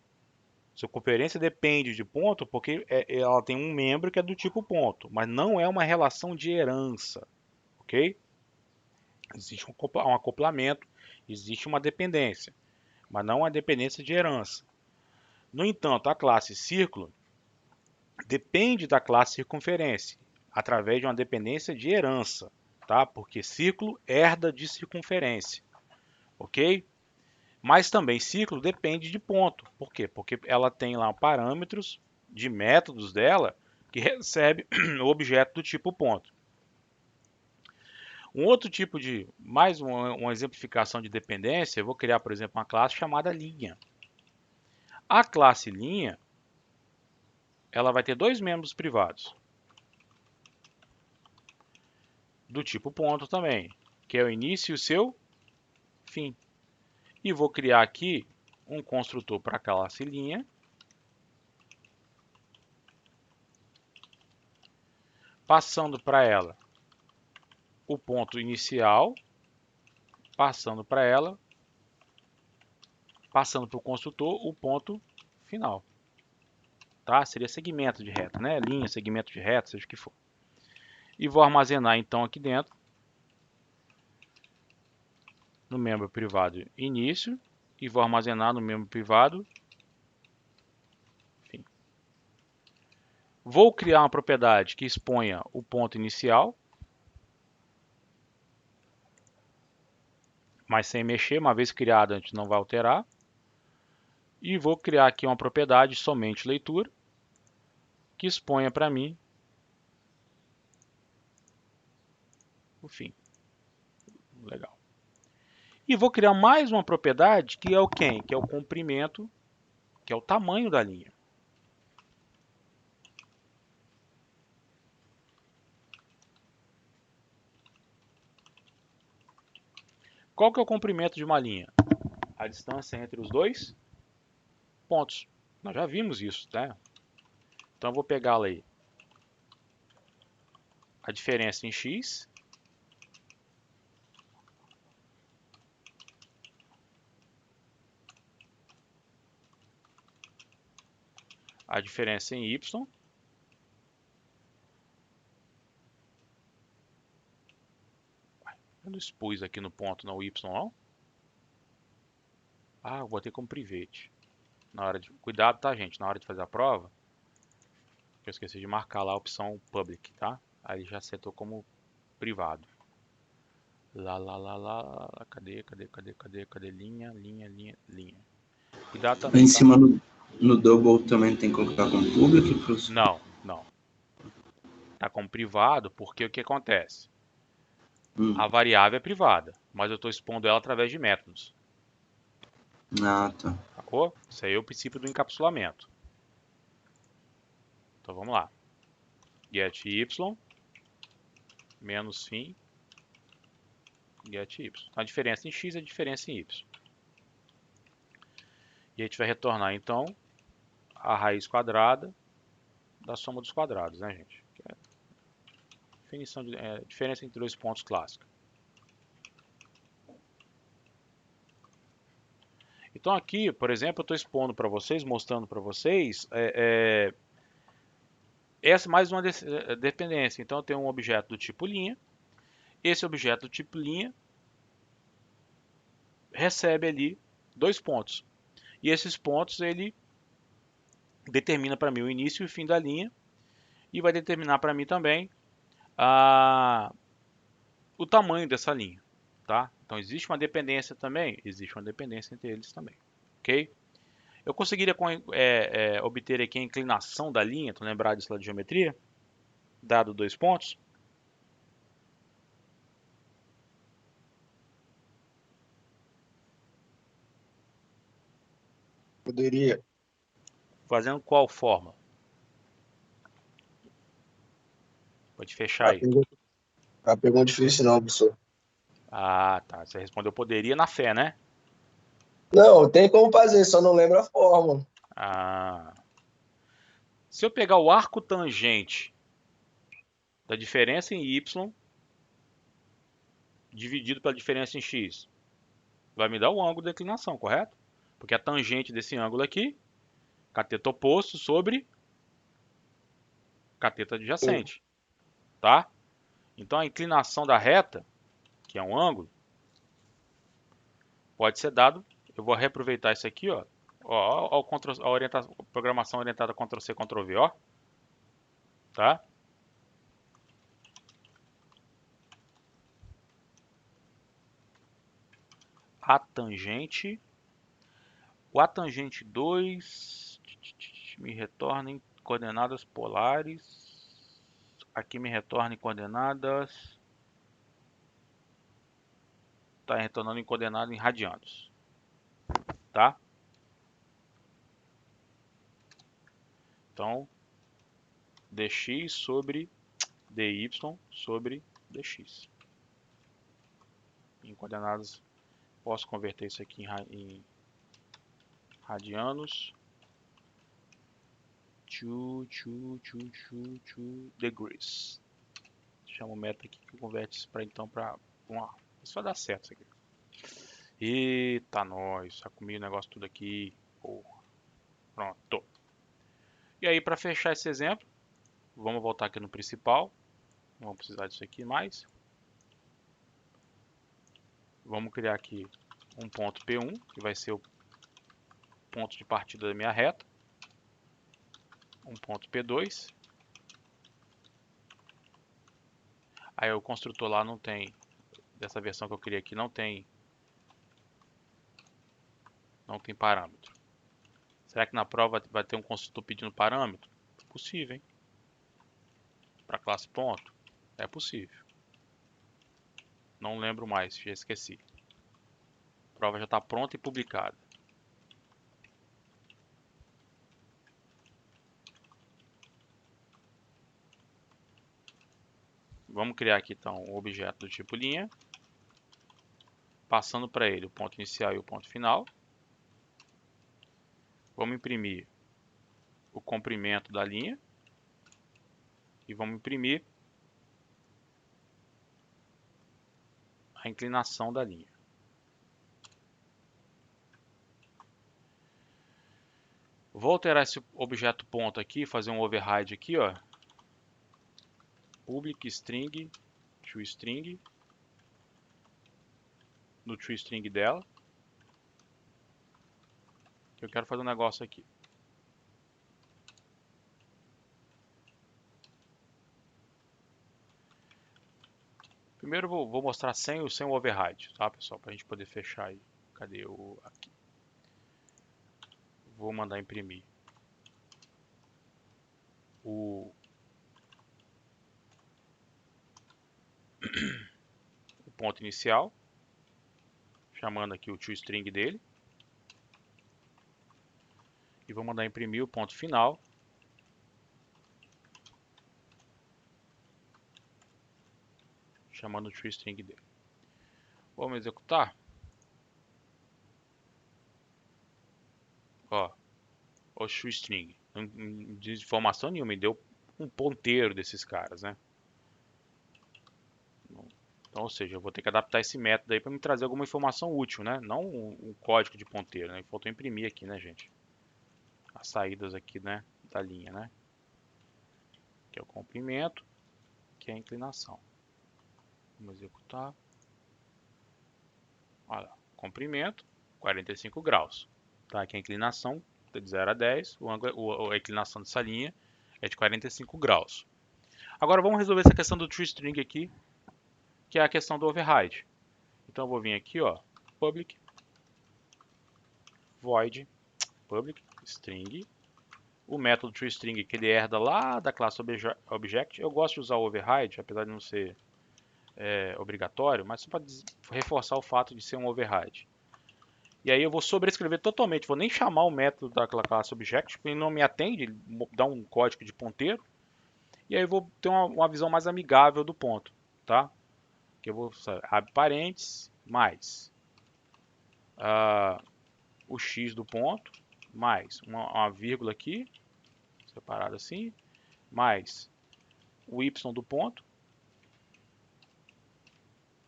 A: Circunferência depende de ponto porque ela tem um membro que é do tipo ponto, mas não é uma relação de herança, ok? Existe um acoplamento, existe uma dependência, mas não uma dependência de herança. No entanto, a classe círculo depende da classe circunferência, através de uma dependência de herança, tá? Porque círculo herda de circunferência, ok? Mas também círculo depende de ponto. Por quê? Porque ela tem lá parâmetros de métodos dela que recebe o objeto do tipo ponto. Um outro tipo de, mais uma exemplificação de dependência, eu vou criar, por exemplo, uma classe chamada linha. A classe linha, ela vai ter dois membros privados, do tipo ponto também, que é o início e o seu fim. E vou criar aqui um construtor para a classe linha, passando para ela o ponto inicial, passando para ela, passando para o construtor o ponto final. Tá? Seria segmento de reta, né? Linha, segmento de reta, seja o que for. E vou armazenar então aqui dentro, no membro privado início, e vou armazenar no membro privado fim. Vou criar uma propriedade que exponha o ponto inicial, mas sem mexer, uma vez criada a gente não vai alterar. E vou criar aqui uma propriedade somente leitura, que exponha para mim o fim. Legal. E vou criar mais uma propriedade que é o quem? Que é o comprimento, que é o tamanho da linha. Qual que é o comprimento de uma linha? A distância entre os dois pontos. Nós já vimos isso, né? Então eu vou pegá-la aí. A diferença em x a diferença em y eu não expus aqui no ponto não o y não. Ah, eu botei como private. Na hora de cuidado, tá, gente? Na hora de fazer a prova, eu esqueci de marcar lá a opção public, tá? Aí já setou como privado. Lá. Cadê? Linha. Cuidado
E: Lá em
A: também, tá?
E: cima no double também tem que colocar como público, professor?
A: Não. Tá como privado porque o que acontece?
E: Hum.
A: A variável é privada, mas eu estou expondo ela através de métodos.
E: Ah, tá.
A: Sacou? Isso aí é o princípio do encapsulamento. Então vamos lá. Get y menos fim get y. A diferença em x é a diferença em y. E a gente vai retornar então a raiz quadrada da soma dos quadrados, né, gente? Que é definição de diferença entre dois pontos clássica. Então aqui, por exemplo, eu estou expondo para vocês, mostrando para vocês essa mais uma dependência. Então eu tenho um objeto do tipo linha. Esse objeto do tipo linha recebe ali dois pontos. E esses pontos ele determina para mim o início e o fim da linha e vai determinar para mim também o tamanho dessa linha, tá? Então existe uma dependência também, existe uma dependência entre eles também, ok? Eu conseguiria obter aqui a inclinação da linha, estão lembrados disso lá de geometria? Dado dois pontos.
C: Poderia.
A: Fazendo qual forma? Pode fechar
C: A
A: aí.
C: pergunta, a pergunta difícil não, professor.
A: Ah, tá. Você respondeu poderia na fé, né?
C: Não, tem como fazer, só não lembro a forma.
A: Ah. Se eu pegar o arco tangente da diferença em y dividido pela diferença em x, vai me dar o ângulo da inclinação, correto? Porque a tangente desse ângulo aqui, cateto oposto sobre cateto adjacente, tá? Então a inclinação da reta, que é um ângulo, pode ser dado. Eu vou reaproveitar isso aqui, ó. A programação orientada Ctrl+C, Ctrl+V, ó. Tá? A tangente. O atangente 2 me retorna em coordenadas polares. Aqui me retorna em coordenadas. Está retornando em coordenadas em radianos. Tá? Então, dx sobre dy sobre dx. Em coordenadas, posso converter isso aqui em radianos. 2 degrees. Chama o meta aqui que converte isso para então para isso vai dar certo isso aqui. Eita, nós, já comi o negócio tudo aqui. Porra. Pronto. E aí para fechar esse exemplo, vamos voltar aqui no principal. Não vamos precisar disso aqui mais. Vamos criar aqui um ponto P1, que vai ser o ponto de partida da minha reta. Um ponto P2. Aí o construtor lá não tem, dessa versão que eu criei aqui, não tem parâmetro. Será que na prova vai ter um construtor pedindo parâmetro? Possível, hein? Para classe ponto? É possível. Não lembro mais, já esqueci. A prova já está pronta e publicada. Vamos criar aqui então um objeto do tipo linha, passando para ele o ponto inicial e o ponto final. Vamos imprimir o comprimento da linha e vamos imprimir a inclinação da linha. Vou alterar esse objeto ponto aqui, fazer um override aqui, ó. Public string toString no toString dela. Eu quero fazer um negócio aqui. Primeiro vou mostrar sem o override, tá, pessoal? Para a gente poder fechar aí. Cadê o aqui? Vou mandar imprimir o ponto inicial, chamando aqui o toString dele. E vou mandar imprimir o ponto final, chamando o toString dele. Vamos executar. Ó, o toString. Não diz informação nenhuma, me deu um ponteiro desses caras, né? Então, ou seja, eu vou ter que adaptar esse método aí para me trazer alguma informação útil, né? Não um código de ponteiro, né? Faltou imprimir aqui, né, gente? As saídas aqui, né, da linha, né? Que é o comprimento, que é a inclinação. Vamos executar. Olha lá, comprimento, 45 graus. Tá? Aqui a inclinação de 0 a 10, a inclinação dessa linha é de 45 graus. Agora vamos resolver essa questão do toString aqui, que é a questão do override. Então eu vou vir aqui, ó, public void public string, o método toString que ele herda lá da classe object. Eu gosto de usar o override, apesar de não ser obrigatório, mas só para reforçar o fato de ser um override. E aí eu vou sobrescrever totalmente, vou nem chamar o método daquela classe object, porque ele não me atende, ele dá um código de ponteiro. E aí eu vou ter uma visão mais amigável do ponto, tá? Que eu vou abre parênteses mais o x do ponto, mais uma vírgula aqui, separado assim, mais o y do ponto,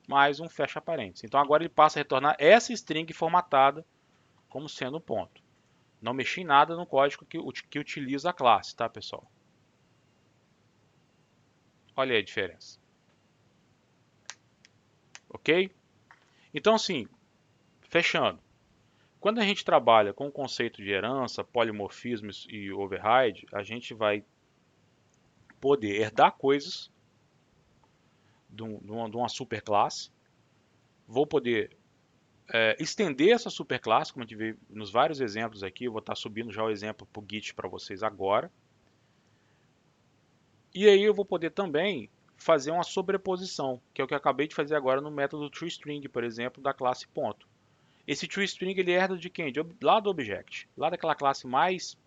A: mais um fecha parênteses. Então agora ele passa a retornar essa string formatada como sendo um ponto. Não mexi em nada no código que utiliza a classe, tá, pessoal? Olha aí a diferença. Ok? Então, assim, fechando. Quando a gente trabalha com o conceito de herança, polimorfismo e override, a gente vai poder herdar coisas de uma superclasse. Vou poder estender essa superclasse, como a gente vê nos vários exemplos aqui. Eu vou estar subindo já o exemplo para o Git para vocês agora. E aí eu vou poder também fazer uma sobreposição, que é o que eu acabei de fazer agora no método toString, por exemplo, da classe ponto. Esse toString ele herda de quem? Lá do object, lá daquela classe mais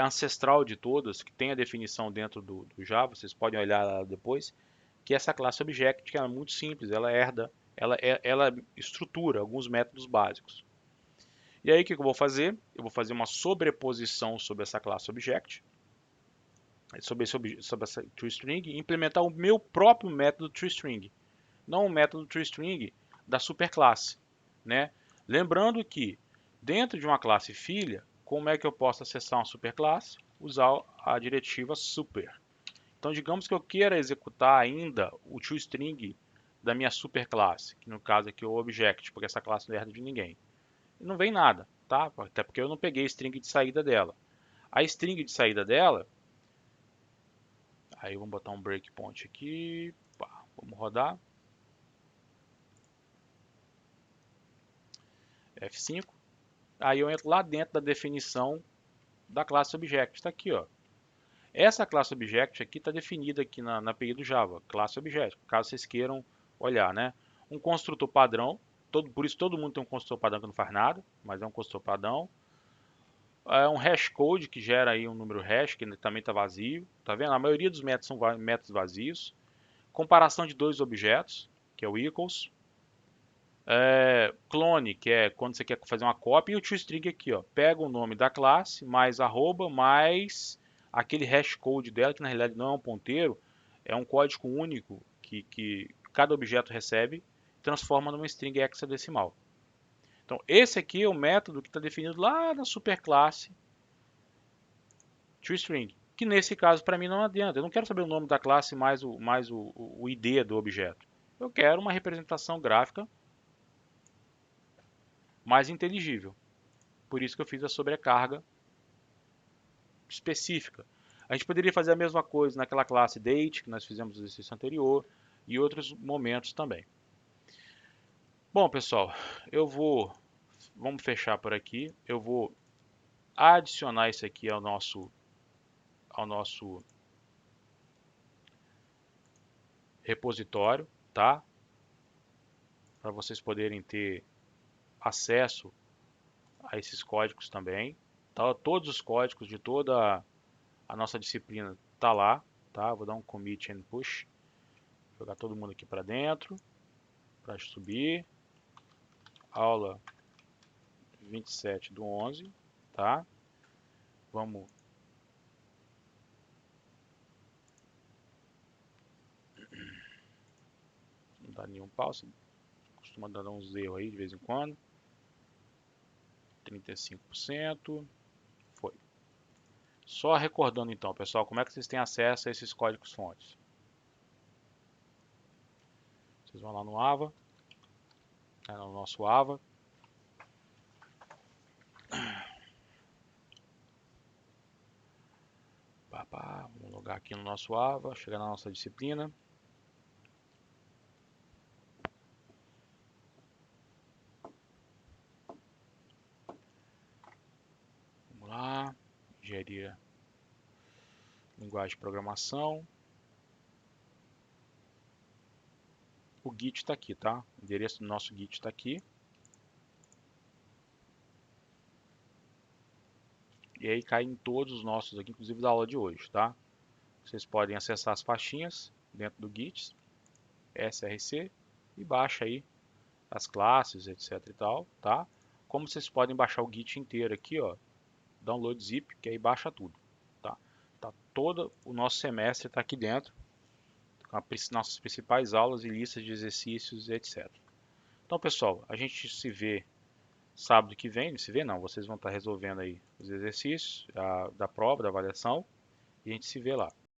A: ancestral de todas, que tem a definição dentro do Java, vocês podem olhar lá depois, que é essa classe object, que é muito simples, ela herda, ela estrutura alguns métodos básicos. E aí o que eu vou fazer? Eu vou fazer uma sobreposição sobre essa classe object, sobre essa toString, e implementar o meu próprio método toString, não o método toString da superclasse, né? Lembrando que dentro de uma classe filha, como é que eu posso acessar uma superclasse? Usar a diretiva super. Então, digamos que eu queira executar ainda o toString da minha superclasse, que no caso aqui é o object, porque essa classe não herda de ninguém. E não vem nada, tá? Até porque eu não peguei a string de saída dela. A string de saída dela, aí vamos botar um breakpoint aqui, pá, vamos rodar. F5. Aí eu entro lá dentro da definição da classe object. Está aqui, ó. Essa classe object aqui está definida aqui na API do Java, classe object, caso vocês queiram olhar, né? Um construtor padrão, por isso todo mundo tem um construtor padrão que não faz nada, mas é um construtor padrão. É um hash code que gera aí um número hash, que também está vazio. Tá vendo? A maioria dos métodos são métodos vazios. Comparação de dois objetos, que é o equals. Clone, que é quando você quer fazer uma cópia. E o toString aqui, ó. Pega o nome da classe, mais arroba, mais aquele hash code dela, que na realidade não é um ponteiro. É um código único que cada objeto recebe. Transforma numa string hexadecimal. Então, esse aqui é o método que está definido lá na superclasse toString, que nesse caso para mim não adianta. Eu não quero saber o nome da classe mais o ID do objeto. Eu quero uma representação gráfica mais inteligível. Por isso que eu fiz a sobrecarga específica. A gente poderia fazer a mesma coisa naquela classe date, que nós fizemos no exercício anterior, e outros momentos também. Bom, pessoal, vamos fechar por aqui. Eu vou adicionar isso aqui ao nosso repositório, tá? Para vocês poderem ter acesso a esses códigos também. Tá? Todos os códigos de toda a nossa disciplina tá lá, tá? Vou dar um commit and push, jogar todo mundo aqui para dentro, para subir. Aula 27/11, tá? Vamos não dar nenhum pause, costuma dar uns erros aí de vez em quando. 35%. Foi. Só recordando então, pessoal, como é que vocês têm acesso a esses códigos fontes? Vocês vão lá no AVA, no nosso AVA. Vamos logar aqui no nosso AVA, chegar na nossa disciplina. Vamos lá, engenharia, linguagem de programação. O Git está aqui, tá? O endereço do nosso Git está aqui. E aí cai em todos os nossos aqui, inclusive da aula de hoje, tá? Vocês podem acessar as pastinhas dentro do Git, src, e baixa aí as classes, etc e tal, tá? Como vocês podem baixar o Git inteiro aqui, ó, download zip, que aí baixa tudo, tá? Todo o nosso semestre está aqui dentro, com nossas principais aulas e listas de exercícios, etc. Então, pessoal, a gente se vê sábado que vem, se vê não, vocês vão estar resolvendo aí os exercícios da prova, da avaliação, e a gente se vê lá.